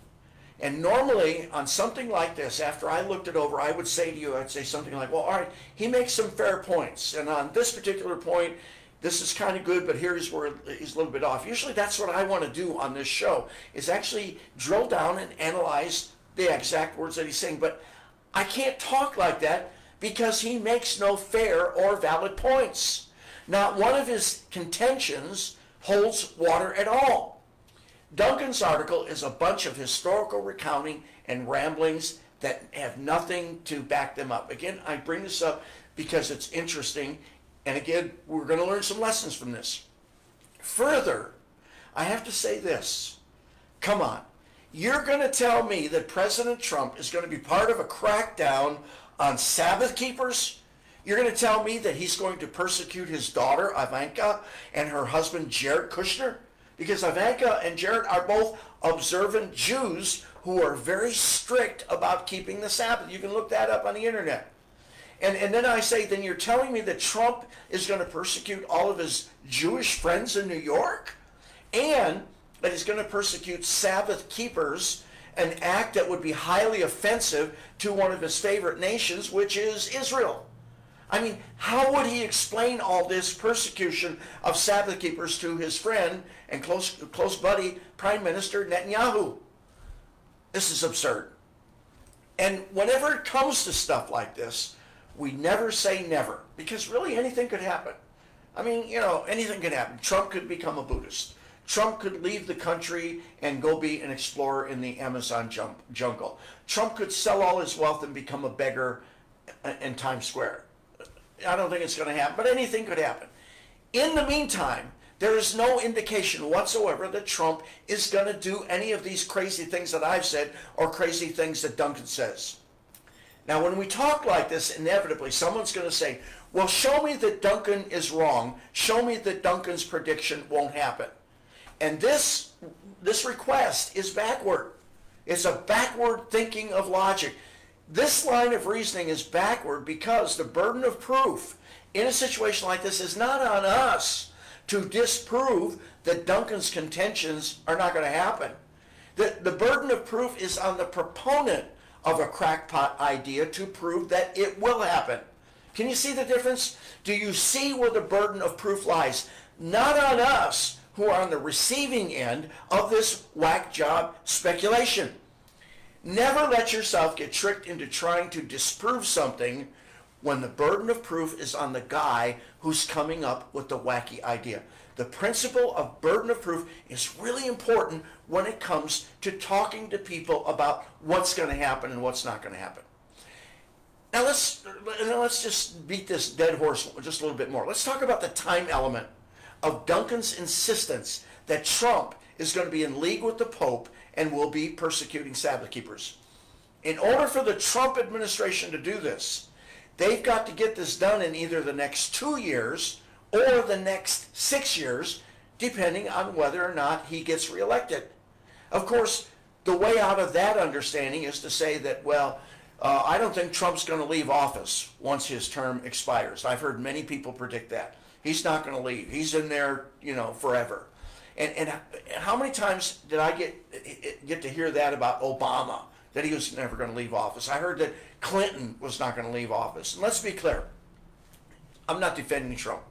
And normally, on something like this, after I looked it over, I would say to you, I'd say something like, well, all right, he makes some fair points. And on this particular point, this is kind of good, but here's where he's a little bit off. Usually that's what I want to do on this show, is actually drill down and analyze the exact words that he's saying. But I can't talk like that because he makes no fair or valid points. Not one of his contentions holds water at all. Duncan's article is a bunch of historical recounting and ramblings that have nothing to back them up. Again, I bring this up because it's interesting, and again, we're going to learn some lessons from this. Further, I have to say this. Come on. You're going to tell me that President Trump is going to be part of a crackdown on Sabbath keepers? You're going to tell me that he's going to persecute his daughter, Ivanka, and her husband, Jared Kushner? Because Ivanka and Jared are both observant Jews who are very strict about keeping the Sabbath. You can look that up on the internet. And then I say, then you're telling me that Trump is going to persecute all of his Jewish friends in New York? And that he's going to persecute Sabbath keepers, an act that would be highly offensive to one of his favorite nations, which is Israel. I mean, how would he explain all this persecution of Sabbath keepers to his friend and close buddy, Prime Minister Netanyahu? This is absurd. And whenever it comes to stuff like this, we never say never, because really anything could happen. I mean, you know, anything could happen. Trump could become a Buddhist. Trump could leave the country and go be an explorer in the Amazon jungle. Trump could sell all his wealth and become a beggar in Times Square. I don't think it's going to happen, but anything could happen. In the meantime, there is no indication whatsoever that Trump is going to do any of these crazy things that I've said or crazy things that Duncan says. Now, when we talk like this, inevitably, someone's going to say, well, show me that Duncan is wrong. Show me that Duncan's prediction won't happen. And this request is backward. It's a backward thinking of logic. This line of reasoning is backward because the burden of proof in a situation like this is not on us to disprove that Duncan's contentions are not going to happen. The burden of proof is on the proponent of a crackpot idea to prove that it will happen. Can you see the difference? Do you see where the burden of proof lies? Not on us who are on the receiving end of this whack job speculation. Never let yourself get tricked into trying to disprove something when the burden of proof is on the guy who's coming up with the wacky idea. The principle of burden of proof is really important when it comes to talking to people about what's going to happen and what's not going to happen. Now let's just beat this dead horse just a little bit more. Let's talk about the time element of Duncan's insistence that Trump is going to be in league with the Pope and will be persecuting Sabbath keepers. In order for the Trump administration to do this, they've got to get this done in either the next 2 years or the next 6 years, depending on whether or not he gets reelected. Of course, the way out of that understanding is to say that, well, I don't think Trump's going to leave office once his term expires. I've heard many people predict that. He's not going to leave. He's in there, forever. And how many times did I get to hear that about Obama, that he was never going to leave office? I heard that Clinton was not going to leave office. And let's be clear. I'm not defending Trump.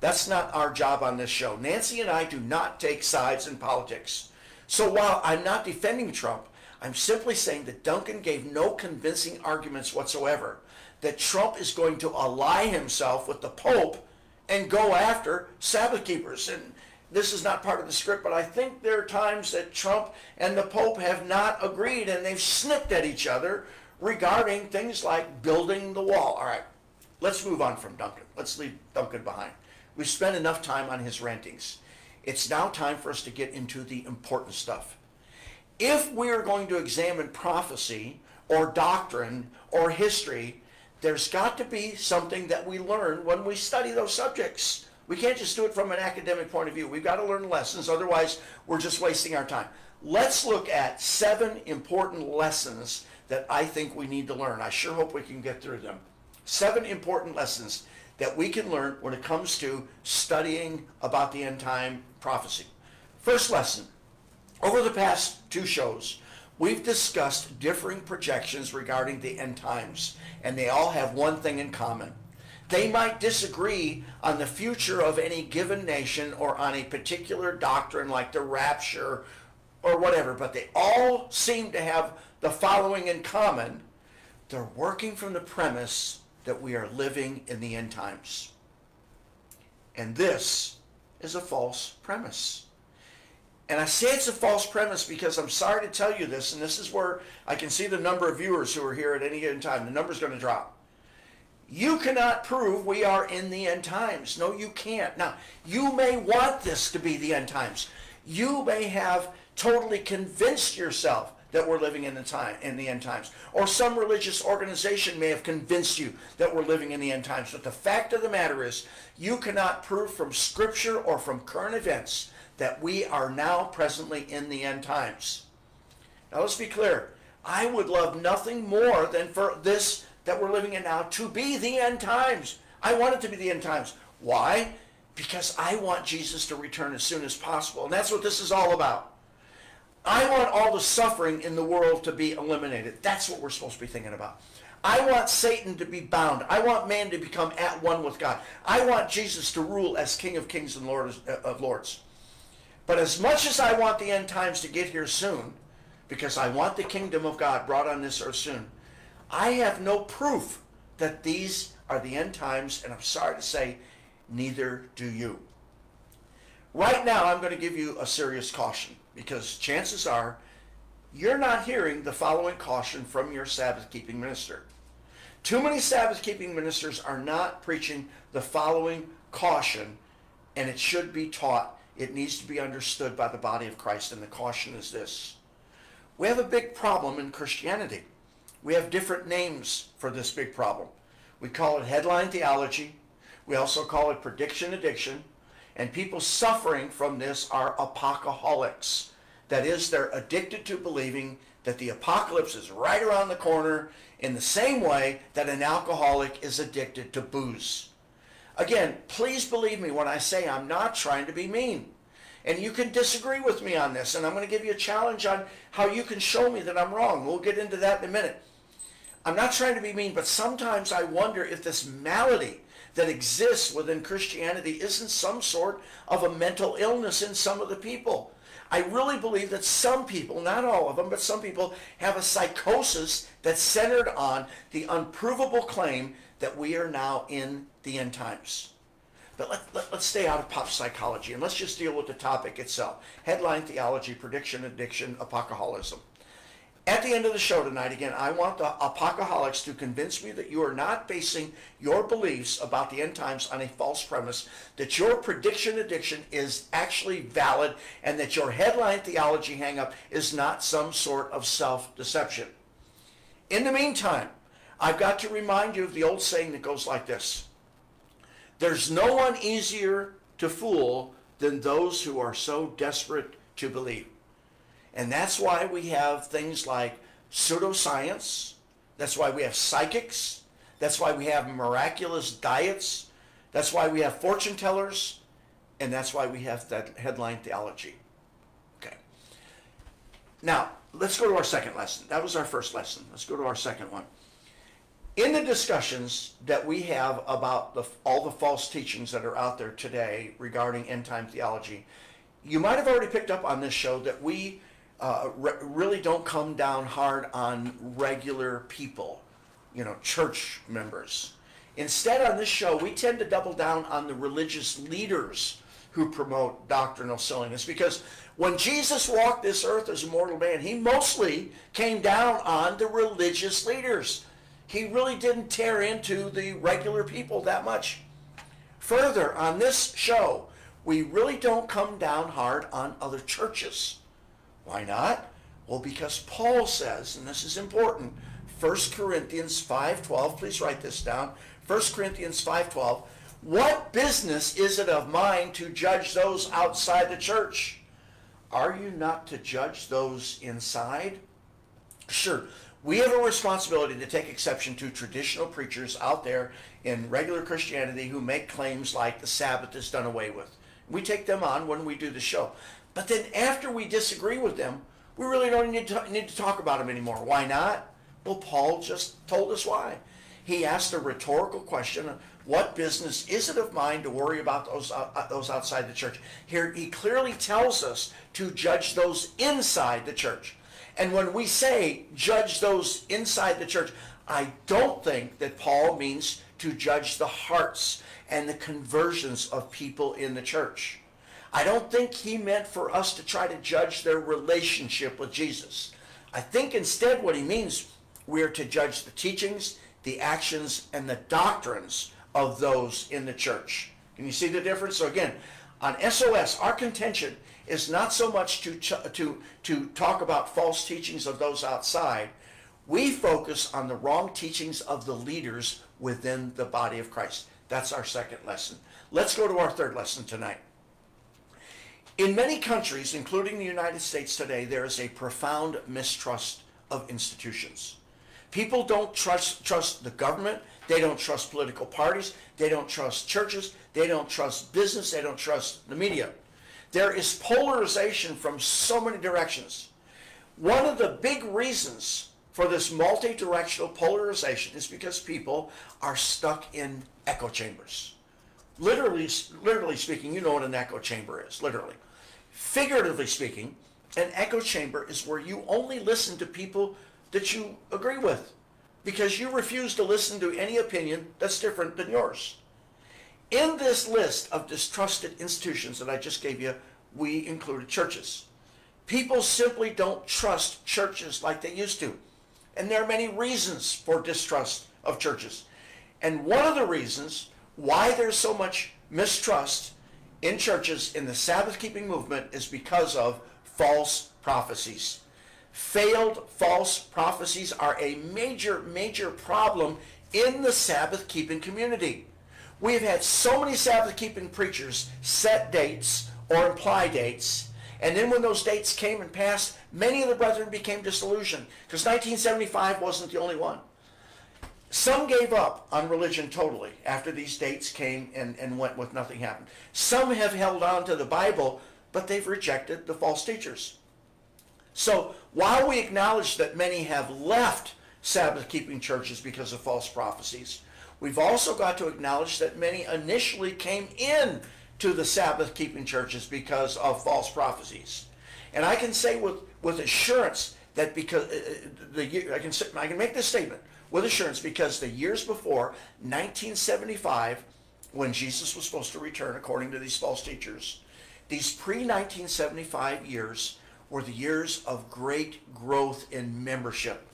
That's not our job on this show. Nancy and I do not take sides in politics. So while I'm not defending Trump, I'm simply saying that Duncan gave no convincing arguments whatsoever that Trump is going to ally himself with the Pope and go after Sabbath keepers. And this is not part of the script, but I think there are times that Trump and the Pope have not agreed and they've snipped at each other regarding things like building the wall. All right, let's move on from Duncan. Let's leave Duncan behind. We've spent enough time on his rantings. It's now time for us to get into the important stuff. If we're going to examine prophecy or doctrine or history, there's got to be something that we learn when we study those subjects. We can't just do it from an academic point of view. We've got to learn lessons, otherwise we're just wasting our time. Let's look at 7 important lessons that I think we need to learn. I sure hope we can get through them. 7 important lessons that we can learn when it comes to studying about the end time prophecy. First lesson. Over the past 2 shows, we've discussed differing projections regarding the end times, and they all have one thing in common. They might disagree on the future of any given nation or on a particular doctrine like the rapture or whatever, but they all seem to have the following in common. They're working from the premise that we are living in the end times. And this is a false premise. And I say it's a false premise because I'm sorry to tell you this, and this is where I can see the number of viewers who are here at any given time. The number's going to drop. You cannot prove we are in the end times. No, you can't. Now, you may want this to be the end times. You may have totally convinced yourself that we're living in the end times. Or some religious organization may have convinced you that we're living in the end times. But the fact of the matter is, you cannot prove from Scripture or from current events that we are now presently in the end times. Now let's be clear. I would love nothing more than for this that we're living in now to be the end times. I want it to be the end times. Why? Because I want Jesus to return as soon as possible. And that's what this is all about. I want all the suffering in the world to be eliminated. That's what we're supposed to be thinking about. I want Satan to be bound. I want man to become at one with God. I want Jesus to rule as King of Kings and Lord of Lords. But as much as I want the end times to get here soon, because I want the kingdom of God brought on this earth soon, I have no proof that these are the end times, and I'm sorry to say, neither do you. Right now, I'm going to give you a serious caution, because chances are you're not hearing the following caution from your Sabbath-keeping minister. Too many Sabbath-keeping ministers are not preaching the following caution, and it should be taught. It needs to be understood by the body of Christ, and the caution is this. We have a big problem in Christianity. We have different names for this big problem. We call it headline theology. We also call it prediction addiction. And people suffering from this are apocalyptics. That is, they're addicted to believing that the apocalypse is right around the corner in the same way that an alcoholic is addicted to booze. Again, please believe me when I say I'm not trying to be mean. And you can disagree with me on this, and I'm going to give you a challenge on how you can show me that I'm wrong. We'll get into that in a minute. I'm not trying to be mean, but sometimes I wonder if this malady that exists within Christianity isn't some sort of a mental illness in some of the people. I really believe that some people, not all of them, but some people have a psychosis that's centered on the unprovable claim that we are now in the end times. But let's stay out of pop psychology and let's just deal with the topic itself. Headline theology, prediction, addiction, apocalypticism. At the end of the show tonight, again, I want the apocalyptics to convince me that you are not basing your beliefs about the end times on a false premise, that your prediction addiction is actually valid, and that your headline theology hang-up is not some sort of self-deception. In the meantime, I've got to remind you of the old saying that goes like this: there's no one easier to fool than those who are so desperate to believe. And that's why we have things like pseudoscience. That's why we have psychics. That's why we have miraculous diets. That's why we have fortune tellers. And that's why we have that headline theology. Okay. Now, let's go to our second lesson. That was our first lesson. Let's go to our second one. In the discussions that we have about all the false teachings that are out there today regarding end-time theology, you might have already picked up on this show that we really don't come down hard on regular people, church members. Instead, on this show, we tend to double down on the religious leaders who promote doctrinal silliness, because when Jesus walked this earth as a mortal man, he mostly came down on the religious leaders. He really didn't tear into the regular people that much. Further, on this show, we really don't come down hard on other churches. Why not? Well, because Paul says, and this is important, 1 Corinthians 5:12, please write this down, 1 Corinthians 5:12, what business is it of mine to judge those outside the church? Are you not to judge those inside? Sure, we have a responsibility to take exception to traditional preachers out there in regular Christianity who make claims like the Sabbath is done away with. We take them on when we do the show. But then after we disagree with them, we really don't need to talk about them anymore. Why not? Well, Paul just told us why. He asked a rhetorical question, what business is it of mine to worry about those outside the church? Here he clearly tells us to judge those inside the church. And when we say judge those inside the church, I don't think that Paul means to judge the hearts and the conversions of people in the church. I don't think he meant for us to try to judge their relationship with Jesus. I think instead what he means, we are to judge the teachings, the actions, and the doctrines of those in the church. Can you see the difference? So again, on SOS, our contention is not so much to talk about false teachings of those outside. We focus on the wrong teachings of the leaders within the body of Christ. That's our second lesson. Let's go to our third lesson tonight. In many countries, including the United States today, there is a profound mistrust of institutions. People don't trust the government. They don't trust political parties. They don't trust churches. They don't trust business. They don't trust the media. There is polarization from so many directions. One of the big reasons for this multi-directional polarization is because people are stuck in echo chambers. Literally speaking, you know what an echo chamber is, literally. Figuratively speaking, an echo chamber is where you only listen to people that you agree with, because you refuse to listen to any opinion that's different than yours. In this list of distrusted institutions that I just gave you, we included churches. People simply don't trust churches like they used to. And there are many reasons for distrust of churches. And one of the reasons why there's so much mistrust in churches in the Sabbath-keeping movement is because of false prophecies. Failed false prophecies are a major, major problem in the Sabbath-keeping community. We've had so many Sabbath-keeping preachers set dates or imply dates, and then when those dates came and passed, many of the brethren became disillusioned, because 1975 wasn't the only one. Some gave up on religion totally after these dates came and went with nothing happened. Some have held on to the Bible, but they've rejected the false teachers. So while we acknowledge that many have left Sabbath-keeping churches because of false prophecies, we've also got to acknowledge that many initially came in to the Sabbath-keeping churches because of false prophecies. And I can say with assurance that because I can make this statement with assurance, because the years before 1975, when Jesus was supposed to return according to these false teachers, these pre-1975 years were the years of great growth in membership.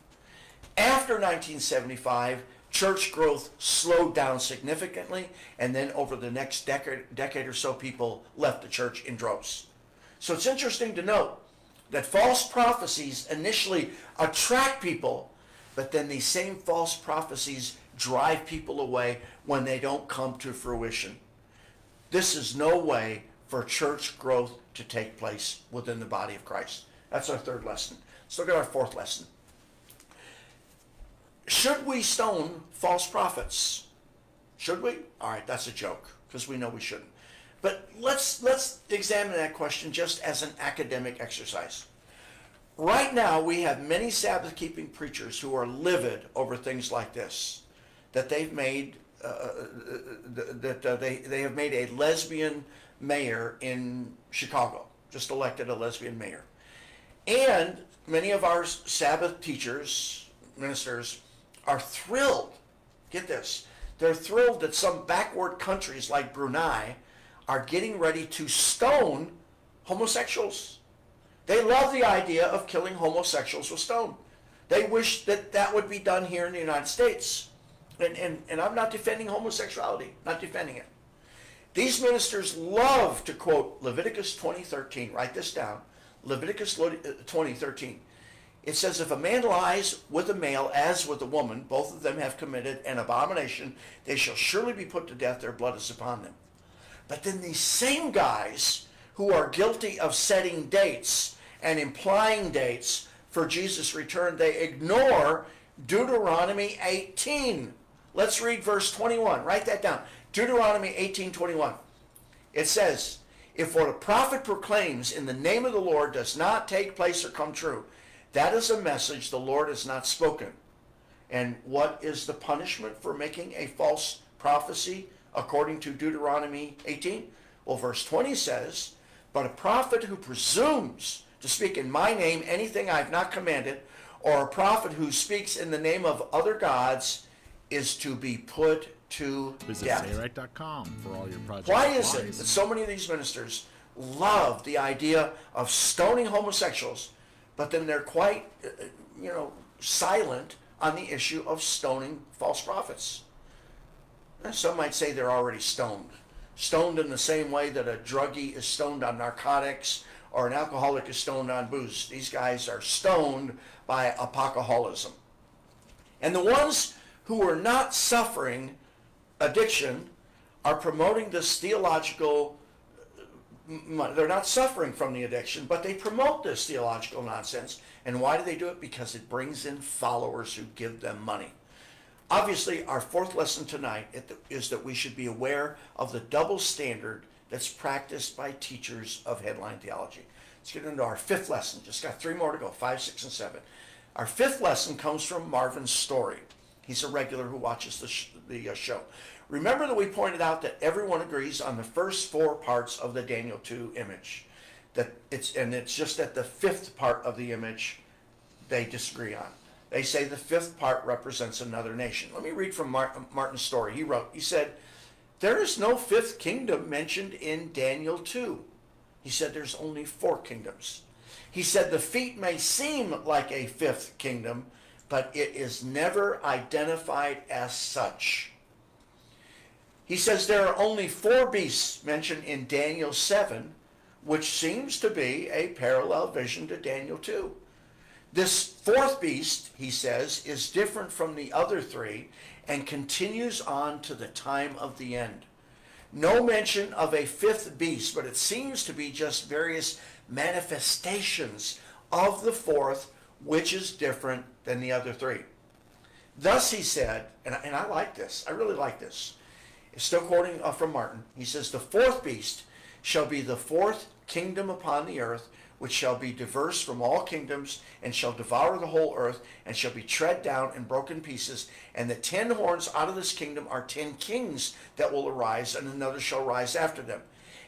After 1975, church growth slowed down significantly, and then over the next decade or so, people left the church in droves. So it's interesting to note that false prophecies initially attract people, but then these same false prophecies drive people away when they don't come to fruition. This is no way for church growth to take place within the body of Christ. That's our third lesson. Let's look at our fourth lesson. Should we stone false prophets? Should we? All right, that's a joke, because we know we shouldn't. But let's examine that question just as an academic exercise. Right now, we have many Sabbath-keeping preachers who are livid over things like this, that they've made they have made a lesbian mayor in Chicago, just elected a lesbian mayor, and many of our Sabbath teachers, ministers, are thrilled. Get this. They're thrilled that some backward countries like Brunei are getting ready to stone homosexuals. They love the idea of killing homosexuals with stone. They wish that that would be done here in the United States. And I'm not defending homosexuality, not defending it. These ministers love to quote Leviticus 20:13. Write this down. Leviticus 20:13. It says, if a man lies with a male as with a woman, both of them have committed an abomination, they shall surely be put to death, their blood is upon them. But then these same guys who are guilty of setting dates and implying dates for Jesus' return, they ignore Deuteronomy 18. Let's read verse 21. Write that down. Deuteronomy 18:21. It says, if what a prophet proclaims in the name of the Lord does not take place or come true, that is a message the Lord has not spoken. And what is the punishment for making a false prophecy according to Deuteronomy 18? Well, verse 20 says, but a prophet who presumes to speak in my name anything I have not commanded, or a prophet who speaks in the name of other gods, is to be put to Visit death. SayRight.com for all your projects. Why is it that so many of these ministers love the idea of stoning homosexuals, but then they're quite, silent on the issue of stoning false prophets? Some might say they're already stoned. Stoned in the same way that a druggie is stoned on narcotics or an alcoholic is stoned on booze. These guys are stoned by alcoholism. And the ones who are not suffering addiction are promoting this theological, they're not suffering from the addiction, but they promote this theological nonsense. And why do they do it? Because it brings in followers who give them money. Obviously, our fourth lesson tonight is that we should be aware of the double standard that's practiced by teachers of headline theology. Let's get into our fifth lesson. Just got 3 more to go, 5, 6, and 7. Our fifth lesson comes from Marvin Story. He's a regular who watches the show. Remember that we pointed out that everyone agrees on the first 4 parts of the Daniel 2 image. It's just that the 5th part of the image they disagree on. They say the 5th part represents another nation. Let me read from Martin's story. He said, there is no 5th kingdom mentioned in Daniel 2. He said there's only 4 kingdoms. He said the feet may seem like a 5th kingdom, but it is never identified as such. He says there are only 4 beasts mentioned in Daniel 7, which seems to be a parallel vision to Daniel 2. This fourth beast, he says, is different from the other three and continues on to the time of the end. No mention of a fifth beast, but it seems to be just various manifestations of the fourth, which is different than the other three. Thus he said, and I like this, I really like this. It's still quoting from Martin. He says, the fourth beast shall be the fourth kingdom upon the earth, which shall be diverse from all kingdoms, and shall devour the whole earth, and shall be tread down and broken pieces. And the 10 horns out of this kingdom are 10 kings that will arise, and another shall rise after them.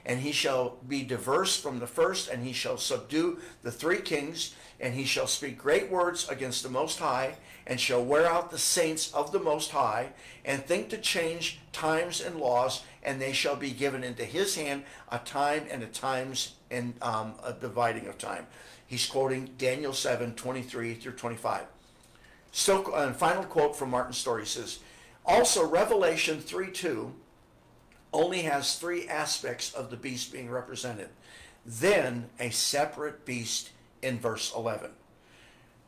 And he shall be diverse from the first, and he shall subdue the 3 kings, and he shall speak great words against the Most High, and shall wear out the saints of the Most High, and think to change times and laws, and they shall be given into his hand a time and a times and a dividing of time. He's quoting Daniel 7, 23 through 25. Still, and final quote from Martin's story says, also Revelation 3:2 only has 3 aspects of the beast being represented. Then a separate beast in verse 11.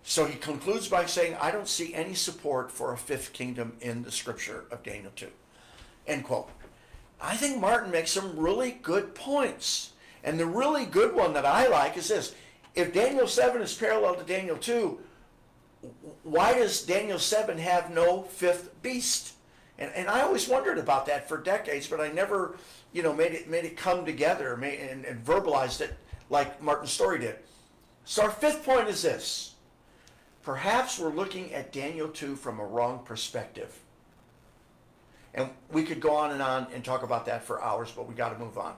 So he concludes by saying, I don't see any support for a 5th kingdom in the scripture of Daniel 2. End quote. I think Martin makes some really good points. And the really good one that I like is this. If Daniel 7 is parallel to Daniel 2, why does Daniel 7 have no 5th beast? And I always wondered about that for decades, but I never, made it come together and verbalized it like Martin's story did. So our 5th point is this. Perhaps we're looking at Daniel 2 from a wrong perspective. And we could go on and talk about that for hours, but we got to move on.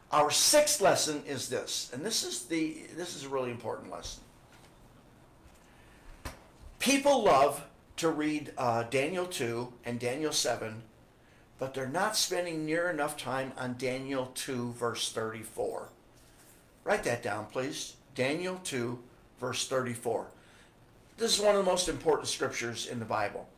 Our 6th lesson is this, and this is a really important lesson. People love to read Daniel 2 and Daniel 7, but they're not spending near enough time on Daniel 2, verse 34. Write that down, please. Daniel 2, verse 34. This is one of the most important scriptures in the Bible.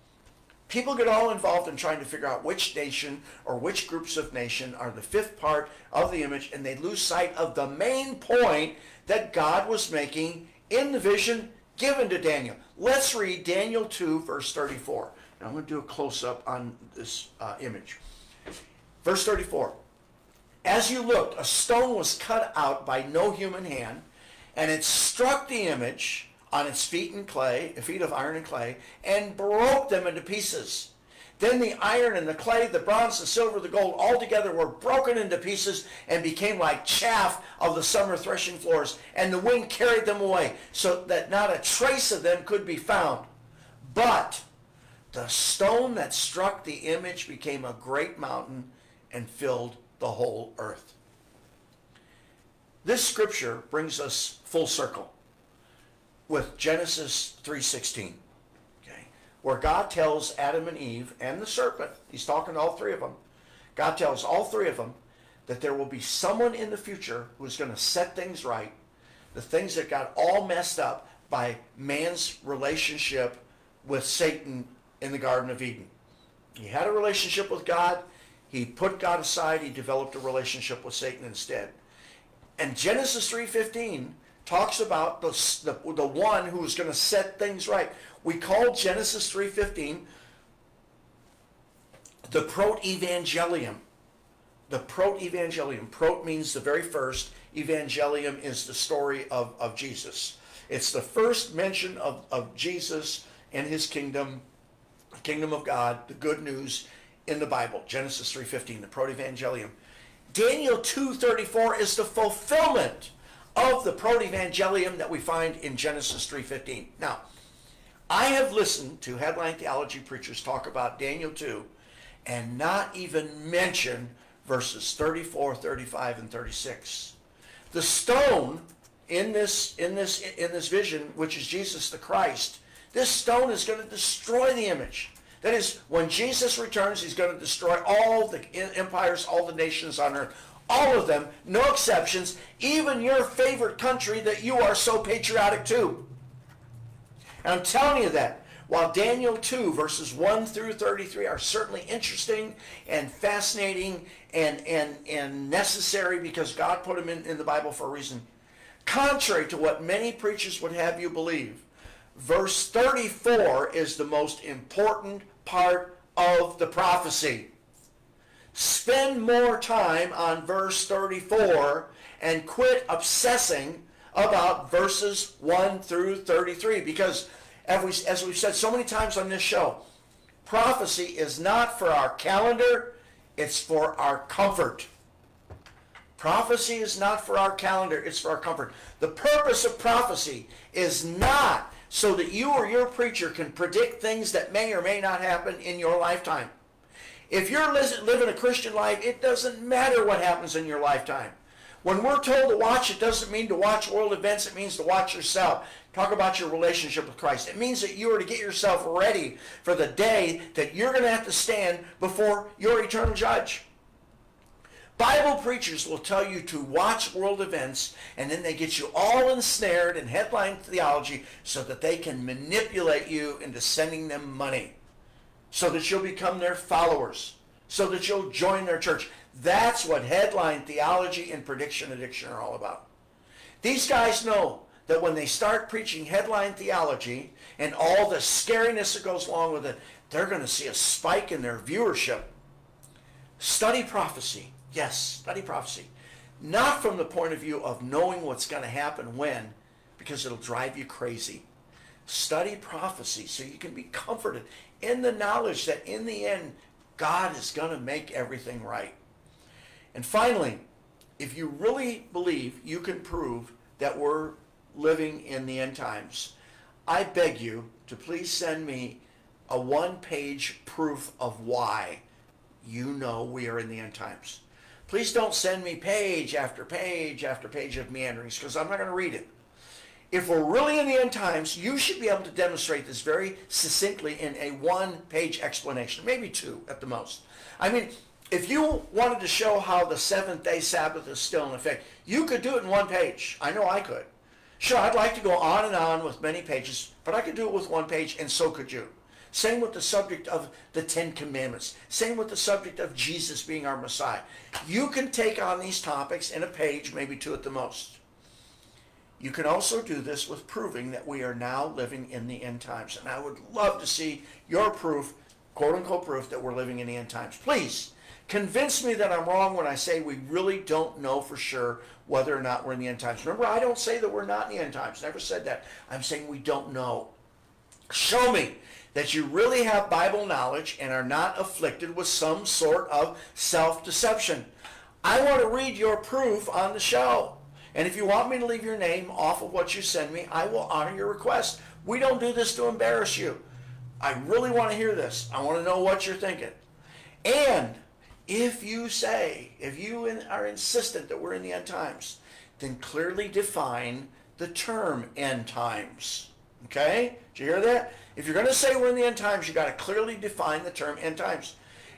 People get all involved in trying to figure out which nation or which groups of nation are the 5th part of the image, and they lose sight of the main point that God was making in the vision given to Daniel. Let's read Daniel 2, verse 34. And I'm going to do a close-up on this image. Verse 34. As you looked, a stone was cut out by no human hand, and it struck the image on its feet of iron and clay, and broke them into pieces. Then the iron and the clay, the bronze, the silver, the gold, all together were broken into pieces and became like chaff of the summer threshing floors, and the wind carried them away, so that not a trace of them could be found. But the stone that struck the image became a great mountain and filled the whole earth. This scripture brings us full circle with Genesis 3:16, okay, where God tells Adam and Eve and the serpent, he's talking to all 3 of them, God tells all 3 of them that there will be someone in the future who's going to set things right, the things that got all messed up by man's relationship with Satan in the Garden of Eden. He had a relationship with God, he put God aside, he developed a relationship with Satan instead. And Genesis 3:15 talks about the one who is going to set things right. We call Genesis 3:15 the proto-evangelium. The proto-evangelium. Prot means the very first. Evangelium is the story of Jesus. It's the first mention of Jesus and his kingdom, the kingdom of God, the good news in the Bible. Genesis 3:15, the proto-evangelium. Daniel 2:34 is the fulfillment of the proto-evangelium that we find in Genesis 3:15. Now, I have listened to headline theology preachers talk about Daniel 2 and not even mention verses 34, 35, and 36. The stone in this vision, which is Jesus the Christ, this stone is going to destroy the image. That is, when Jesus returns, he's going to destroy all the empires, all the nations on earth. All of them, no exceptions, even your favorite country that you are so patriotic to. And I'm telling you that while Daniel 2, verses 1 through 33 are certainly interesting and fascinating and necessary because God put them in the Bible for a reason, contrary to what many preachers would have you believe, Verse 34 is the most important part of the prophecy. Spend more time on verse 34 and quit obsessing about verses 1 through 33, because as we've said so many times on this show, prophecy is not for our calendar, it's for our comfort. Prophecy is not for our calendar, it's for our comfort. The purpose of prophecy is not so that you or your preacher can predict things that may or may not happen in your lifetime. If you're living a Christian life, it doesn't matter what happens in your lifetime. When we're told to watch, it doesn't mean to watch world events, it means to watch yourself. Talk about your relationship with Christ. It means that you are to get yourself ready for the day that you're going to have to stand before your eternal judge. Bible preachers will tell you to watch world events, and then they get you all ensnared in headline theology so that they can manipulate you into sending them money, so that you'll become their followers, so that you'll join their church. That's what headline theology and prediction addiction are all about. These guys know that when they start preaching headline theology and all the scariness that goes along with it, they're going to see a spike in their viewership. Study prophecy. Yes, study prophecy. Not from the point of view of knowing what's going to happen when, because it'll drive you crazy. Study prophecy so you can be comforted in the knowledge that in the end, God is going to make everything right. And finally, if you really believe you can prove that we're living in the end times, I beg you to please send me a one-page proof of why you know we are in the end times. Please don't send me page after page after page of meanderings, because I'm not going to read it. If we're really in the end times, you should be able to demonstrate this very succinctly in a one-page explanation, maybe two at the most. I mean, if you wanted to show how the seventh-day Sabbath is still in effect, you could do it in one page. I know I could. Sure, I'd like to go on and on with many pages, but I could do it with one page, and so could you. Same with the subject of the Ten Commandments. Same with the subject of Jesus being our Messiah. You can take on these topics in a page, maybe two at the most. You can also do this with proving that we are now living in the end times. And I would love to see your proof, quote-unquote proof, that we're living in the end times. Please, convince me that I'm wrong when I say we really don't know for sure whether or not we're in the end times. Remember, I don't say that we're not in the end times. Never said that. I'm saying we don't know. Show me that you really have Bible knowledge and are not afflicted with some sort of self-deception. I want to read your proof on the show. And if you want me to leave your name off of what you send me, I will honor your request. We don't do this to embarrass you. I really want to hear this. I want to know what you're thinking. And if you are insistent that we're in the end times, then clearly define the term end times. Okay? Did you hear that? If you're going to say we're in the end times, you've got to clearly define the term end times.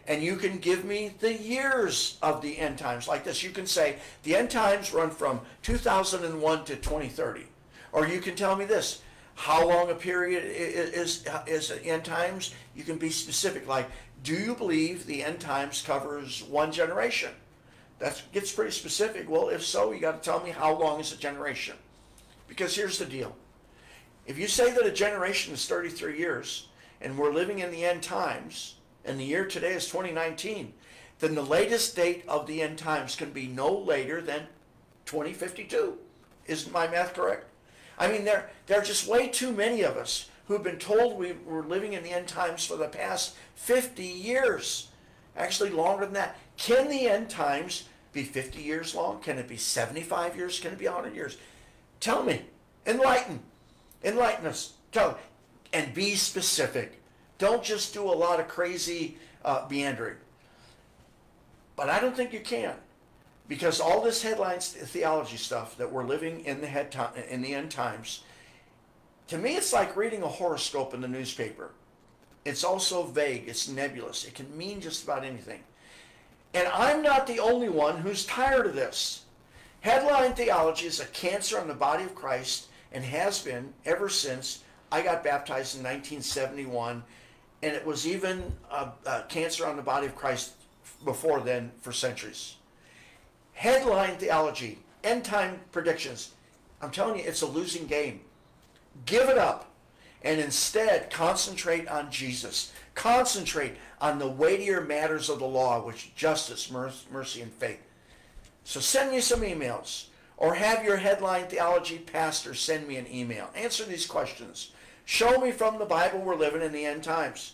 And you can give me the years of the end times like this. You can say the end times run from 2001 to 2030. Or you can tell me this. How long a period is end times? You can be specific. Like, do you believe the end times covers one generation? That gets pretty specific. Well, if so, you got to tell me how long is a generation. Because here's the deal. If you say that a generation is 33 years and we're living in the end times, and the year today is 2019, then the latest date of the end times can be no later than 2052. Isn't my math correct? I mean, there are just way too many of us who've been told we were living in the end times for the past 50 years. Actually, longer than that. Can the end times be 50 years long? Can it be 75 years? Can it be 100 years? Tell me. Enlighten us. Tell me. And be specific. Don't just do a lot of crazy meandering. But I don't think you can. Because all this headlines theology stuff that we're living in the end times, to me it's like reading a horoscope in the newspaper. It's also vague. It's nebulous. It can mean just about anything. And I'm not the only one who's tired of this. Headline theology is a cancer on the body of Christ and has been ever since I got baptized in 1971. And it was even a cancer on the body of Christ before then for centuries. Headline theology, end time predictions. I'm telling you, it's a losing game. Give it up and instead concentrate on Jesus. Concentrate on the weightier matters of the law, which is justice, mercy, and faith. So send me some emails, or have your headline theology pastor send me an email. Answer these questions. Show me from the Bible we're living in the end times.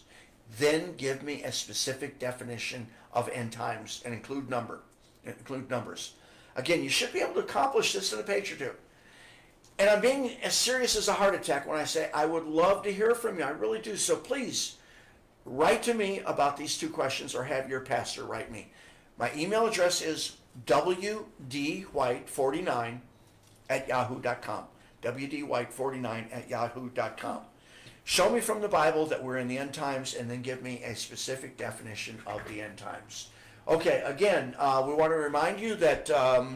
Then give me a specific definition of end times and include numbers. Again, you should be able to accomplish this in a page or two. And I'm being as serious as a heart attack when I say I would love to hear from you. I really do. So please write to me about these two questions, or have your pastor write me. My email address is wdwhite49@yahoo.com. wdwhite49@yahoo.com. Show me from the Bible that we're in the end times, and then give me a specific definition of the end times. Okay, again, we want to remind you that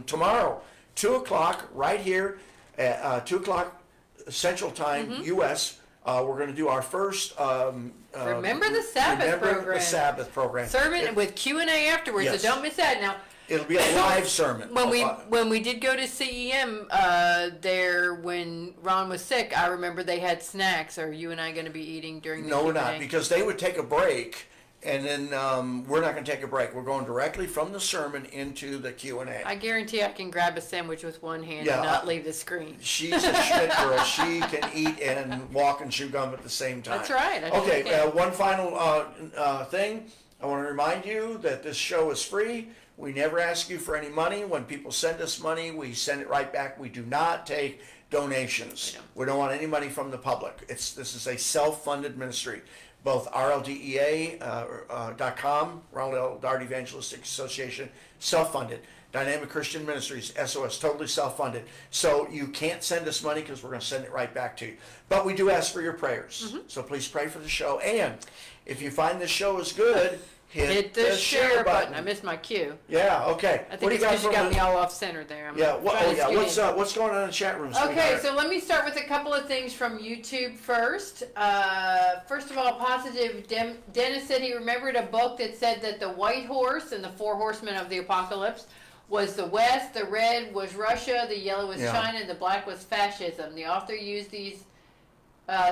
tomorrow, 2 o'clock, right here, at 2 o'clock Central Time, U.S., we're going to do our first Remember the Sabbath program. Sermon with Q&A afterwards, Yes. so don't miss that. Now, it'll be a live sermon. When we did go to CEM there when Ron was sick, I remember they had snacks. Are you and I going to be eating during the No, we're Q&A? not, because they would take a break, and then we're not going to take a break. We're going directly from the sermon into the Q&A. I guarantee I can grab a sandwich with one hand Yeah, and not leave the screen. She's a Schmidt girl. She can eat and walk and chew gum at the same time. That's right. Okay, one final thing. I want to remind you that this show is free. We never ask you for any money. When people send us money, we send it right back. We do not take donations. We don't want any money from the public. This is a self-funded ministry. Both RLDEA.com, Ronald Dart Evangelistic Association, self-funded. Dynamic Christian Ministries, SOS, totally self-funded. So you can't send us money because we're going to send it right back to you. But we do ask for your prayers. So please pray for the show. And if you find this show is good, hit the share button. I missed my cue. Yeah, okay. I think it's because you got me all off center there. What's going on in the chat rooms? Okay, so let me start with a couple of things from YouTube first. First of all, Positive Dennis said he remembered a book that said that the white horse and the four horsemen of the apocalypse was the West, the red was Russia, the yellow was China, and the black was fascism. The author used these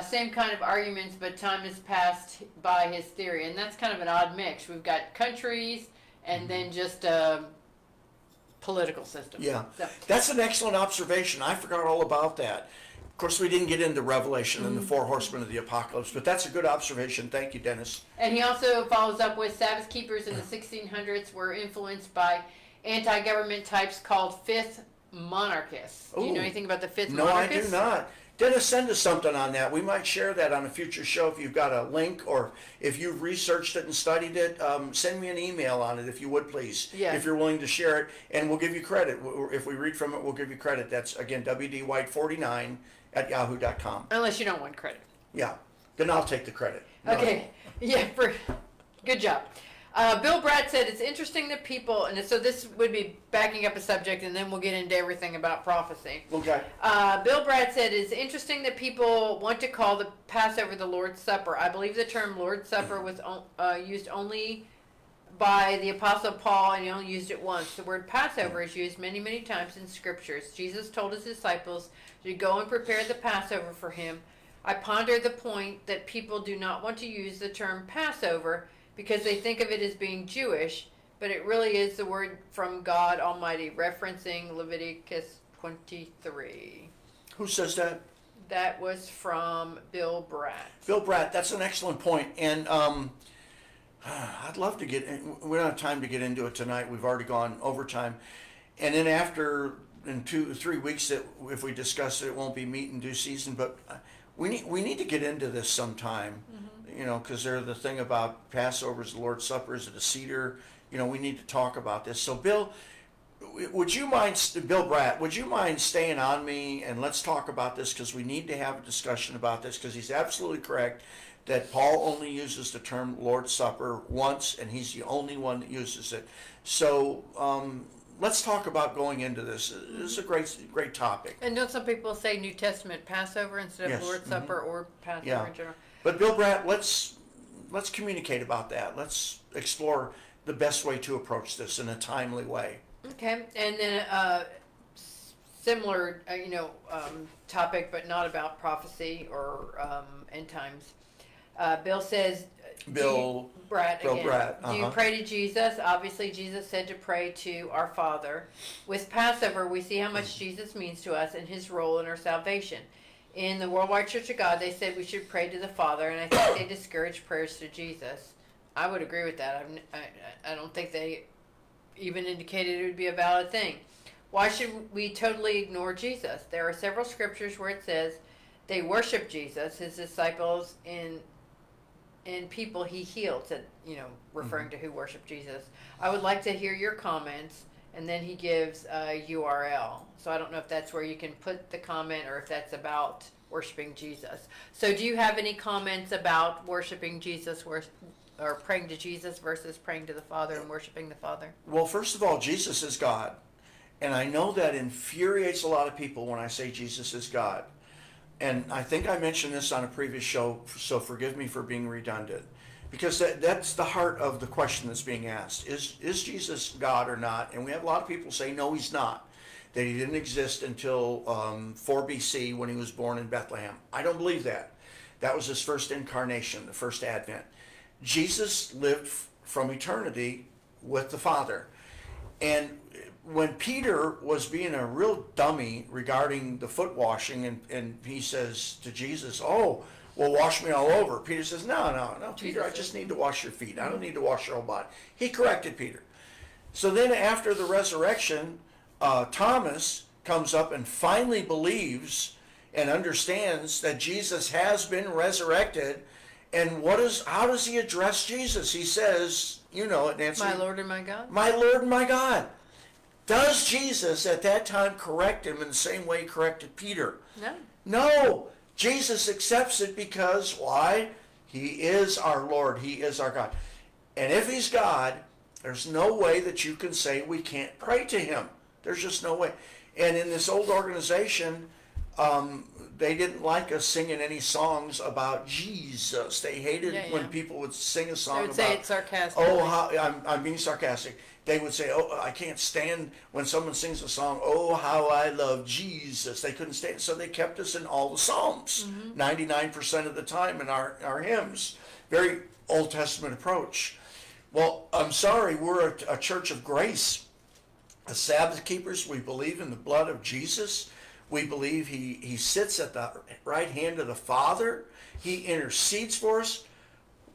same kind of arguments, but time has passed by his theory, and that's kind of an odd mix. We've got countries and then just a political system. Yeah, so. That's an excellent observation. I forgot all about that. Of course, we didn't get into Revelation and the four horsemen of the apocalypse, but that's a good observation. Thank you, Dennis. And he also follows up with Sabbath keepers in the 1600s were influenced by anti-government types called fifth monarchists. Do you know anything about the fifth monarchists? No, I do not. Dennis, send us something on that. We might share that on a future show if you've got a link, or if you've researched it and studied it, send me an email on it if you would, please. Yes. If you're willing to share it, and we'll give you credit. If we read from it, we'll give you credit. That's, again, wdwhite49@yahoo.com. Unless you don't want credit. Yeah, then I'll take the credit. Okay, good job. Bill Bratt said it's interesting that people, and so this would be backing up a subject, and then we'll get into everything about prophecy. Okay. Bill Bratt said it's interesting that people want to call the Passover the Lord's Supper. I believe the term Lord's Supper was used only by the Apostle Paul, and he only used it once. The word Passover is used many, many times in Scriptures. Jesus told his disciples to go and prepare the Passover for him. I ponder the point that people do not want to use the term Passover because they think of it as being Jewish, but it really is the word from God Almighty, referencing Leviticus 23. Who says that? That was from Bill Bratt. Bill Bratt, that's an excellent point. And I'd love to we don't have time to get into it tonight. We've already gone overtime. And then in 2 or 3 weeks, if we discuss it, it won't be meat in due season. But we need to get into this sometime. Because they're the thing about Passover is the Lord's Supper, is it a Seder? We need to talk about this. So Bill, Bill Bratt, would you mind staying on me and let's talk about this, because we need to have a discussion about this, because he's absolutely correct that Paul only uses the term Lord's Supper once, and he's the only one that uses it. So let's talk about going into this. This is a great topic. And don't some people say New Testament Passover instead of Lord's Supper or Passover in general? But Bill Bratt, let's communicate about that. Let's explore the best way to approach this in a timely way. Okay, and then similar, topic, but not about prophecy or end times. Bill says, Bill Brad, Bill again. Brad, Do you pray to Jesus? Obviously, Jesus said to pray to our Father. With Passover, we see how much Jesus means to us and his role in our salvation. In the Worldwide Church of God, they said we should pray to the Father, and I think they discourage prayers to Jesus. I would agree with that. I don't think they even indicated it would be a valid thing. Why should we totally ignore Jesus? There are several scriptures where it says they worship Jesus, his disciples, and people he healed, said, referring to who worship Jesus. I would like to hear your comments, and then he gives a URL. So I don't know if that's where you can put the comment or if that's about worshiping Jesus. So do you have any comments about worshiping Jesus or praying to Jesus versus praying to the Father and worshiping the Father? Well, first of all, Jesus is God. And I know that infuriates a lot of people when I say Jesus is God. And I think I mentioned this on a previous show, so forgive me for being redundant. Because that's the heart of the question that's being asked. Is Jesus God or not? And we have a lot of people say, no, he's not. That he didn't exist until 4 BC when he was born in Bethlehem. I don't believe that. That was his first incarnation, the first advent. Jesus lived from eternity with the Father. And when Peter was being a real dummy regarding the foot washing, and he says to Jesus, oh, well, wash me all over. Peter says, no, Peter, I just need to wash your feet. I don't need to wash your whole body. He corrected Peter. So then after the resurrection, Thomas comes up and finally believes and understands that Jesus has been resurrected. And how does he address Jesus? He says, you know it, Nancy. My Lord and my God. My Lord and my God. Does Jesus at that time correct him in the same way he corrected Peter? No. No. Jesus accepts it because, why? He is our Lord. He is our God. And if he's God, there's no way that you can say we can't pray to him. There's just no way. And in this old organization, they didn't like us singing any songs about Jesus. They hated when people would sing a song They would about, say it sarcastically. oh, I'm being sarcastic. They would say, oh, I can't stand when someone sings a song, oh, how I love Jesus. They couldn't stand it, so they kept us in all the Psalms, 99% of the time in our hymns. Very Old Testament approach. Well, I'm sorry, we're a church of grace. As Sabbath keepers, we believe in the blood of Jesus. We believe he sits at the right hand of the Father. He intercedes for us.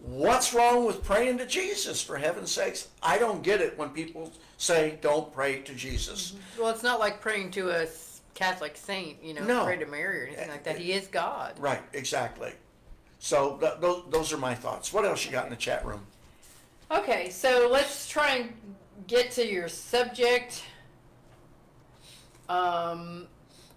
What's wrong with praying to Jesus, for heaven's sakes? I don't get it when people say don't pray to Jesus. Well, it's not like praying to a Catholic saint, No. pray to Mary or anything like that. He is God. Right, exactly. So those are my thoughts. What else you got in the chat room? Okay, so let's try and get to your subject,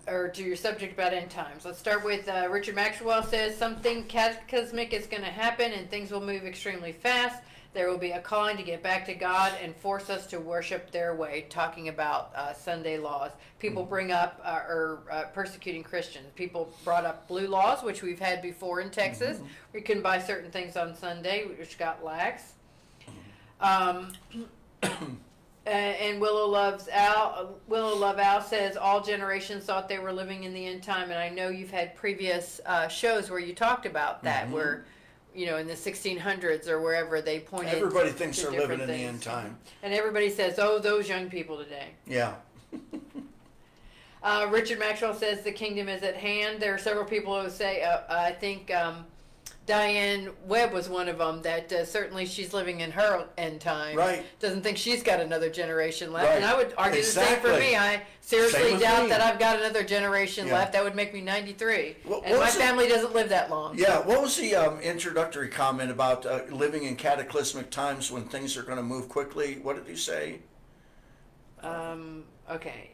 or to your subject about end times. Let's start with Richard Maxwell says something cataclysmic is going to happen and things will move extremely fast. There will be a calling to get back to God and force us to worship their way, talking about Sunday laws. People bring up, persecuting Christians. People brought up blue laws, which we've had before in Texas. We couldn't buy certain things on Sunday, which got lax. And Willow Love Al says all generations thought they were living in the end time, and I know you've had previous shows where you talked about that, where in the 1600s or wherever they pointed. Everybody thinks to they're living in the things. end time, and everybody says, "Oh, those young people today." Yeah. Richard Maxwell says the kingdom is at hand. There are several people who say, I think. Diane Webb was one of them that certainly she's living in her end time. Right. Doesn't think she's got another generation left. Right. And I would argue Exactly. the same for me. I Same seriously with doubt me. that I've got another generation Yeah. left. That would make me 93. What and my was it? family doesn't live that long. Yeah, what was the introductory comment about living in cataclysmic times when things are going to move quickly? What did you say? Okay.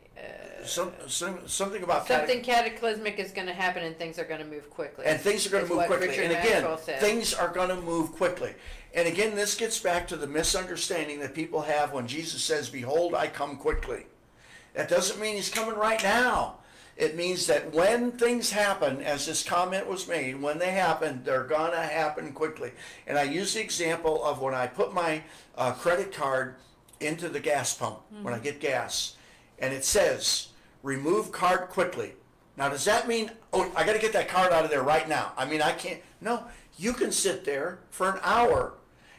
Something about Something cataclysmic is going to happen and things are going to move quickly. and things are going Is to move what quickly. Richard And again, Maxwell said. things are going to move quickly. And again, this gets back to the misunderstanding that people have when Jesus says, "Behold, I come quickly." That doesn't mean he's coming right now. It means that when things happen, as this comment was made, when they happen, they're going to happen quickly. And I use the example of when I put my credit card into the gas pump, when I get gas, and it says, remove card quickly. Now, does that mean, oh, I got to get that card out of there right now? I mean, I can't. No, you can sit there for an hour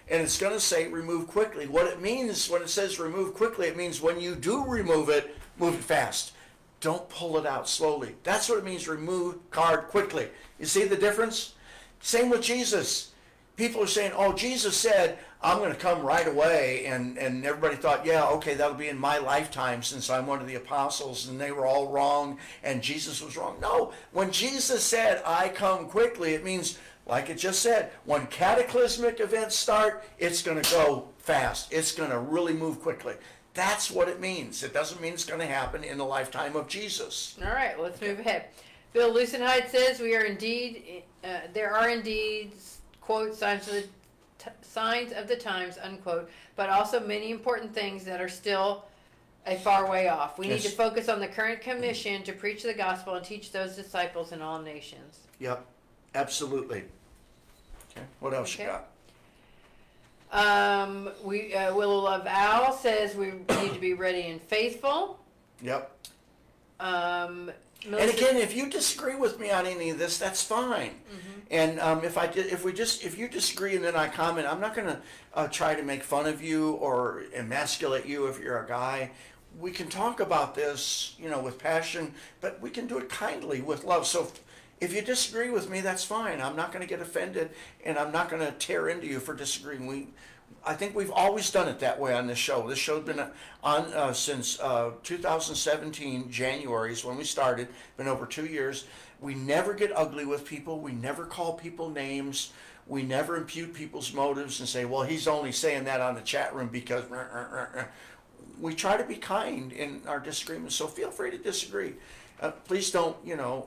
and it's going to say remove quickly. What it means when it says remove quickly, it means when you do remove it fast. Don't pull it out slowly. That's what it means, remove card quickly. You see the difference? Same with Jesus. People are saying, oh, Jesus said, I'm going to come right away. And everybody thought, yeah, okay, that'll be in my lifetime since I'm one of the apostles. And they were all wrong and Jesus was wrong. No, when Jesus said, I come quickly, it means, like it just said, when cataclysmic events start, it's going to go fast. It's going to really move quickly. That's what it means. It doesn't mean it's going to happen in the lifetime of Jesus. All right, let's move ahead. Bill Lucenhide says we are indeed, there are indeed, quote, signs of the times, unquote, but also many important things that are still a far way off. We need to focus on the current commission to preach the gospel and teach those disciples in all nations. Yep, absolutely. Okay, what else you got? Willow Love Al says we need to be ready and faithful. Yep. Melissa, and again, if you disagree with me on any of this, that's fine. And if you disagree and then I comment, I'm not going to try to make fun of you or emasculate you if you're a guy. We can talk about this, with passion, but we can do it kindly with love. So if you disagree with me, that's fine. I'm not going to get offended, and I'm not going to tear into you for disagreeing. I think we've always done it that way on this show. This show's been on since 2017, January is when we started. Been over 2 years. We never get ugly with people. We never call people names. We never impute people's motives and say, well, he's only saying that on the chat room because... We try to be kind in our disagreements, so feel free to disagree. Please don't,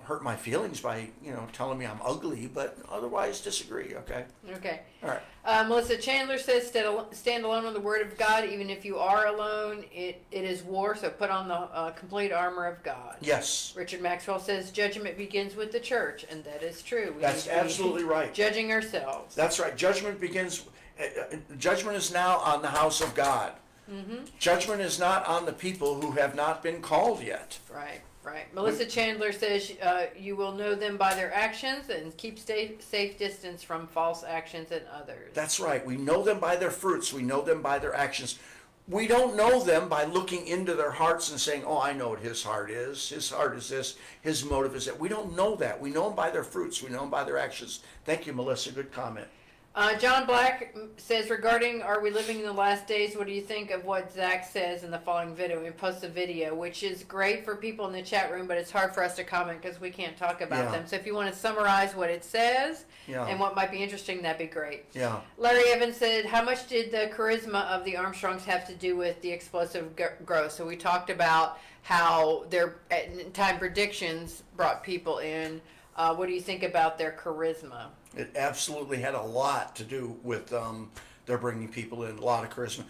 hurt my feelings by, telling me I'm ugly, but otherwise disagree, okay? Okay. All right. Melissa Chandler says, stand alone on the word of God, even if you are alone. It is war, so put on the complete armor of God. Yes. Now, Richard Maxwell says, judgment begins with the church, and that is true. That's absolutely right. Judging ourselves. That's right. Judgment is now on the house of God. Judgment is not on the people who have not been called yet. Right. Melissa Chandler says you will know them by their actions and keep safe distance from false actions and others. That's right. We know them by their fruits. We know them by their actions. We don't know them by looking into their hearts and saying, oh, I know what his heart is. His heart is this. His motive is that. We don't know that. We know them by their fruits. We know them by their actions. Thank you, Melissa. Good comment. John Black says, regarding are we living in the last days, what do you think of what Zach says in the following video? We post a video, which is great for people in the chat room, but it's hard for us to comment because we can't talk about them. So if you want to summarize what it says and what might be interesting, that'd be great. Yeah. Larry Evans said, how much did the charisma of the Armstrongs have to do with the explosive growth? So we talked about how their time predictions brought people in. What do you think about their charisma? It absolutely had a lot to do with their bringing people in, a lot of charisma.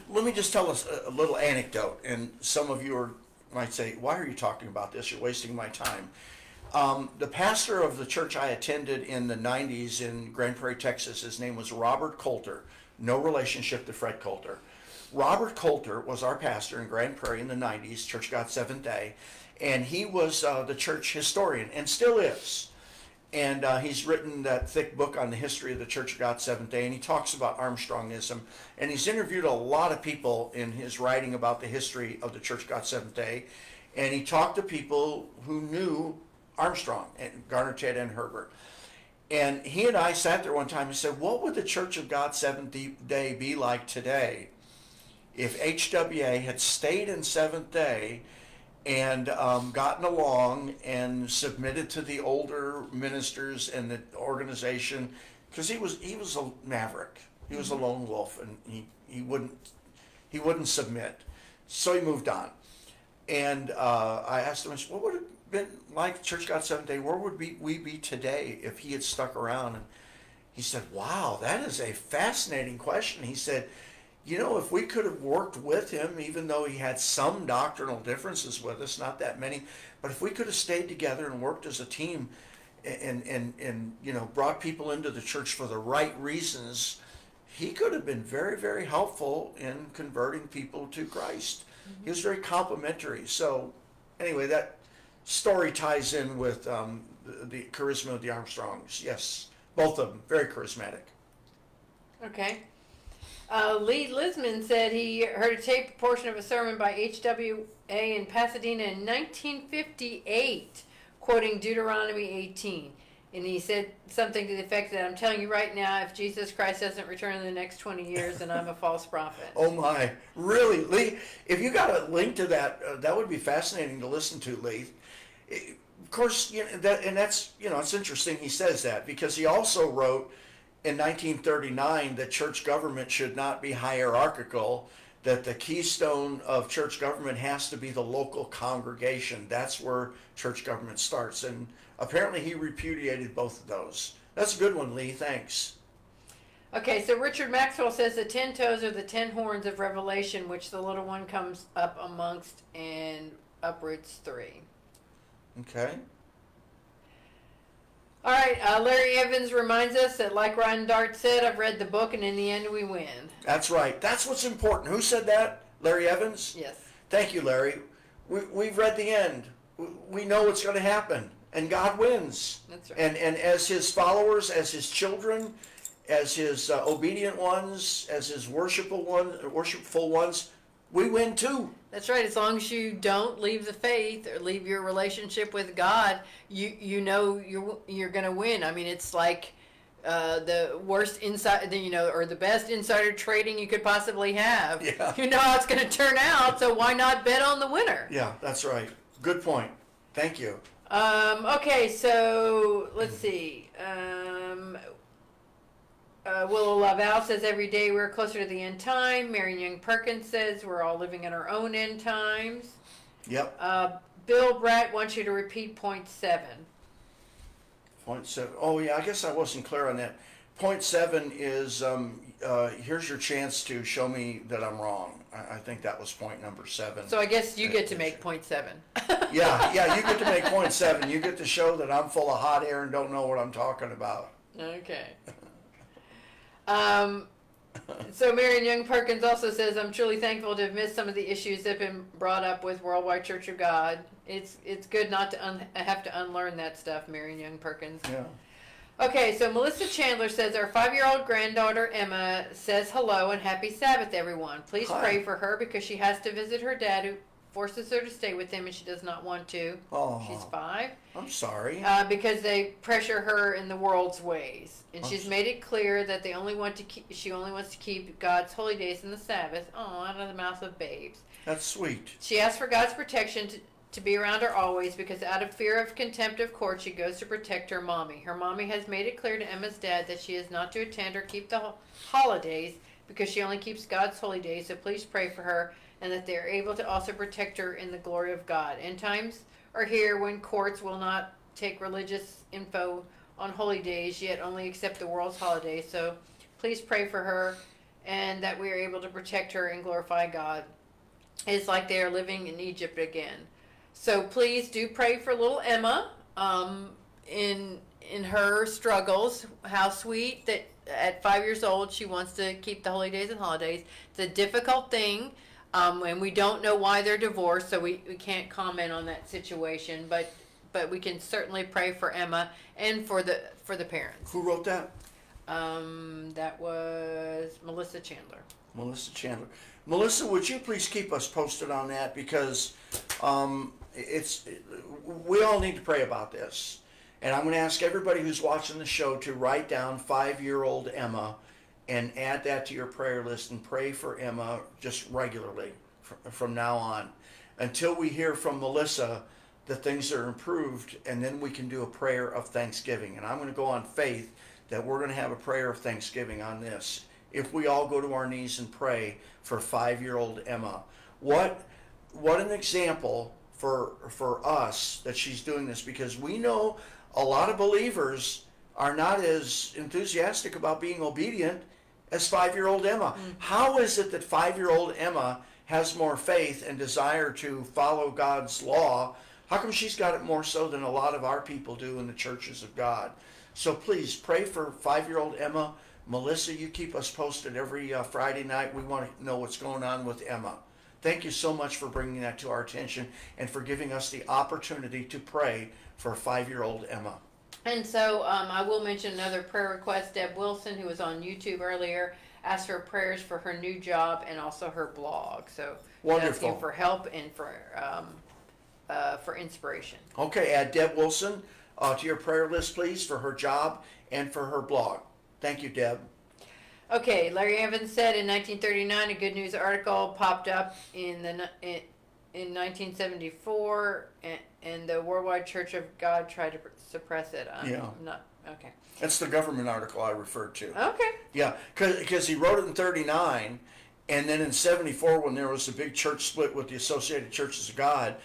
Let me just tell us a little anecdote, and some of you might say, why are you talking about this? You're wasting my time. The pastor of the church I attended in the 90s in Grand Prairie, Texas, his name was Robert Coulter, no relationship to Fred Coulter. Robert Coulter was our pastor in Grand Prairie in the 90s, Church of God Seventh Day, and he was the church historian, and still is. And he's written that thick book on the history of the Church of God Seventh Day, and he talks about Armstrongism. And he's interviewed a lot of people in his writing about the history of the Church of God Seventh Day. And he talked to people who knew Armstrong, and Garner, Ted, and Herbert. And he and I sat there one time and said, what would the Church of God Seventh Day be like today if HWA had stayed in Seventh Day and gotten along and submitted to the older ministers and the organization, because he was a maverick. He was a lone wolf, and he wouldn't submit. So he moved on. And I asked him, what would it have been like Church of God Seventh Day? Where would we be today if he had stuck around? And he said, wow, that is a fascinating question. He said, if we could have worked with him, even though he had some doctrinal differences with us, not that many, but if we could have stayed together and worked as a team and brought people into the church for the right reasons, he could have been very, very helpful in converting people to Christ. He was very complimentary. So anyway, that story ties in with the charisma of the Armstrongs. Yes, both of them, very charismatic. Okay. Lee Lisman said he heard a tape portion of a sermon by HWA in Pasadena in 1958, quoting Deuteronomy 18. And he said something to the effect that, I'm telling you right now, if Jesus Christ doesn't return in the next 20 years, then I'm a false prophet. Oh my, really, Lee? If you got a link to that, that would be fascinating to listen to, Lee. Of course, that's it's interesting he says that, because he also wrote in 1939 that church government should not be hierarchical, that the keystone of church government has to be the local congregation. That's where church government starts. And apparently he repudiated both of those. That's a good one, Lee. Thanks. Okay, so Richard Maxwell says the 10 toes are the 10 horns of Revelation, which the little one comes up amongst and uproots 3. Okay. All right, Larry Evans reminds us that, like Ryan Dart said, I've read the book, and in the end we win. That's right. That's what's important. Who said that? Larry Evans? Yes. Thank you, Larry. We've read the end. We know what's going to happen, and God wins. That's right. And as his followers, as his children, as his obedient ones, as his worshipful ones, we win too. That's right. As long as you don't leave the faith or leave your relationship with God, you know you're going to win. I mean, it's like the worst inside, or the best insider trading you could possibly have. Yeah. You know how it's going to turn out, so why not bet on the winner? Yeah, that's right. Good point. Thank you. Okay, so let's see. Willow Laval says every day we're closer to the end time. Marion Young Perkins says we're all living in our own end times. Yep. Bill Bratt wants you to repeat point 7. Point 7. Oh, yeah, I guess I wasn't clear on that. Point 7 is here's your chance to show me that I'm wrong. I think that was point number 7. So I guess you get to make point 7. Yeah, you get to make point 7. You get to show that I'm full of hot air and don't know what I'm talking about. Okay. So Marion Young Perkins also says, I'm truly thankful to have missed some of the issues that have been brought up with Worldwide Church of God. It's good not to have to unlearn that stuff, Marion Young Perkins. Yeah. Okay, so Melissa Chandler says, our 5-year-old granddaughter Emma says hello and happy Sabbath, everyone. Please pray for her because she has to visit her dad who forces her to stay with him and she does not want to. Oh, she's 5. I'm sorry. Because they pressure her in the world's ways. And she's made it clear that she only wants to keep God's holy days and the Sabbath, out of the mouth of babes. That's sweet. She asks for God's protection to be around her always because out of fear of contempt of court, she goes to protect her mommy. Her mommy has made it clear to Emma's dad that she is not to attend or keep the holidays because she only keeps God's holy days, so please pray for her and that they are able to also protect her in the glory of God. End times are here when courts will not take religious info on holy days, yet only accept the world's holidays. So please pray for her and that we are able to protect her and glorify God. It's like they are living in Egypt again. So please do pray for little Emma in her struggles. How sweet that at 5 years old she wants to keep the holy days and holidays. It's a difficult thing. And we don't know why they're divorced, so we can't comment on that situation. But we can certainly pray for Emma and for the parents. Who wrote that? That was Melissa Chandler. Melissa Chandler. Melissa, would you please keep us posted on that, because we all need to pray about this. And I'm going to ask everybody who's watching the show to write down 5-year-old Emma and add that to your prayer list and pray for Emma just regularly from now on until we hear from Melissa that things are improved, and then we can do a prayer of thanksgiving. And I'm going to go on faith that we're going to have a prayer of thanksgiving on this. If we all go to our knees and pray for 5-year-old Emma, what an example for us that she's doing this, because we know a lot of believers are not as enthusiastic about being obedient as 5-year-old Emma. Mm-hmm. How is it that 5-year-old Emma has more faith and desire to follow God's law? How come she's got it more so than a lot of our people do in the churches of God? So please pray for 5-year-old Emma. Melissa, you keep us posted every Friday night. We want to know what's going on with Emma. Thank you so much for bringing that to our attention and for giving us the opportunity to pray for 5-year-old Emma. And so I will mention another prayer request. Deb Wilson, who was on YouTube earlier, asked for prayers for her new job and also her blog. So Wonderful. asking for help and for inspiration. Okay, add Deb Wilson to your prayer list, please, for her job and for her blog. Thank you, Deb. Okay, Larry Evans said in 1939 a good news article popped up in 1974, and the Worldwide Church of God tried to suppress it. Okay. That's the government article I referred to. Okay. Yeah, because he wrote it in 39, and then in 74, when there was a big church split with the Associated Churches of God,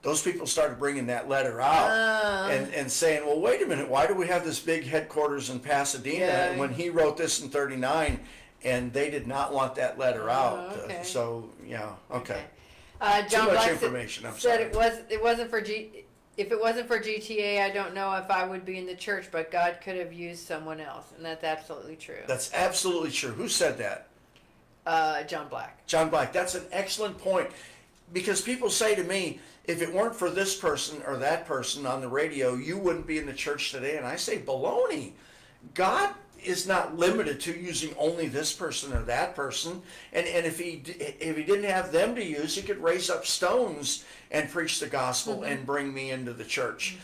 those people started bringing that letter out and saying, well, wait a minute, why do we have this big headquarters in Pasadena? Yeah. And when he wrote this in 39, and they did not want that letter out. Okay. So, yeah, okay. John Too much Black information, I'm said sorry. it wasn't for if it wasn't for GTA, I don't know if I would be in the church, but God could have used someone else, and that's absolutely true. That's absolutely true. Who said that? John Black. John Black. That's an excellent point, because people say to me, if it weren't for this person or that person on the radio, you wouldn't be in the church today. And I say, baloney. God is not limited to using only this person or that person. And if he didn't have them to use, he could raise up stones and preach the gospel and bring me into the church.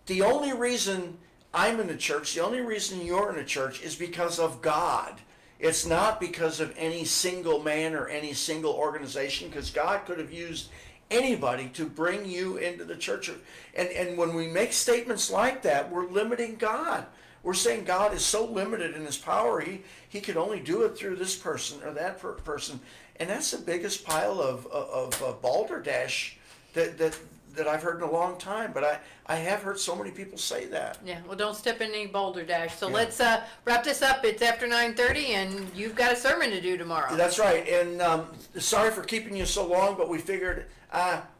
The only reason I'm in the church, the only reason you're in the church is because of God. It's not because of any single man or any single organization, because God could have used anybody to bring you into the church. And when we make statements like that, we're limiting God. We're saying God is so limited in his power, he could only do it through this person or that person. And that's the biggest pile of balderdash that I've heard in a long time. But I have heard so many people say that. Yeah, well, don't step in any boulderdash. So Yeah. let's wrap this up. It's after 9:30, and you've got a sermon to do tomorrow. That's right. And sorry for keeping you so long, but we figured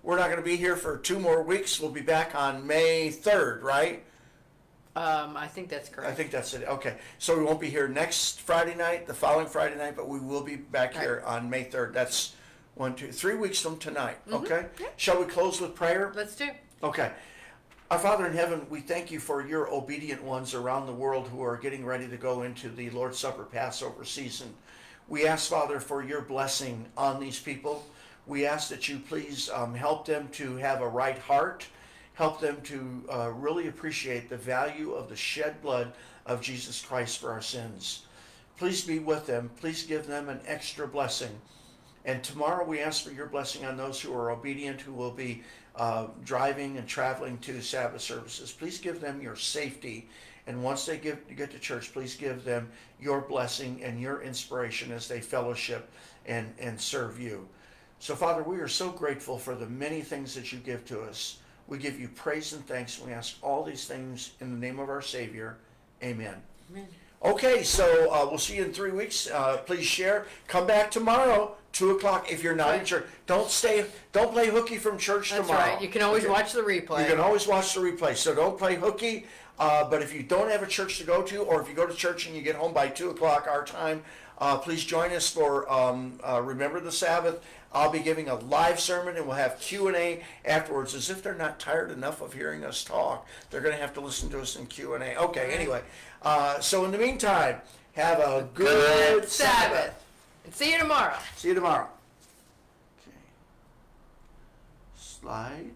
we're not going to be here for 2 more weeks. We'll be back on May 3rd, right? I think that's correct. I think that's it. Okay. So we won't be here next Friday night, the following Friday night, but we will be back here on May 3rd. That's 3 weeks from tonight. Okay? Yeah. Shall we close with prayer? Let's do. Okay. Our Father in heaven, we thank you for your obedient ones around the world who are getting ready to go into the Lord's Supper Passover season. We ask, Father, for your blessing on these people. We ask that you please help them to have a right heart. Help them to really appreciate the value of the shed blood of Jesus Christ for our sins. Please be with them. Please give them an extra blessing. And tomorrow we ask for your blessing on those who are obedient, who will be driving and traveling to Sabbath services. Please give them your safety. And once they get to church, please give them your blessing and your inspiration as they fellowship and serve you. So, Father, we are so grateful for the many things that you give to us. We give you praise and thanks. We ask all these things in the name of our Savior. Amen. Amen. Okay, so we'll see you in 3 weeks. Please share. Come back tomorrow, 2 o'clock. If you're not in church, don't play hooky from church That's tomorrow. right. You can always watch the replay. You can always watch the replay. So don't play hooky. But if you don't have a church to go to, or if you go to church and you get home by 2 o'clock our time, please join us for Remember the Sabbath. I'll be giving a live sermon, and we'll have Q&A afterwards. As if they're not tired enough of hearing us talk, they're going to have to listen to us in Q&A. Okay, anyway. So in the meantime, have a good Sabbath. And see you tomorrow. See you tomorrow. Okay. Slide.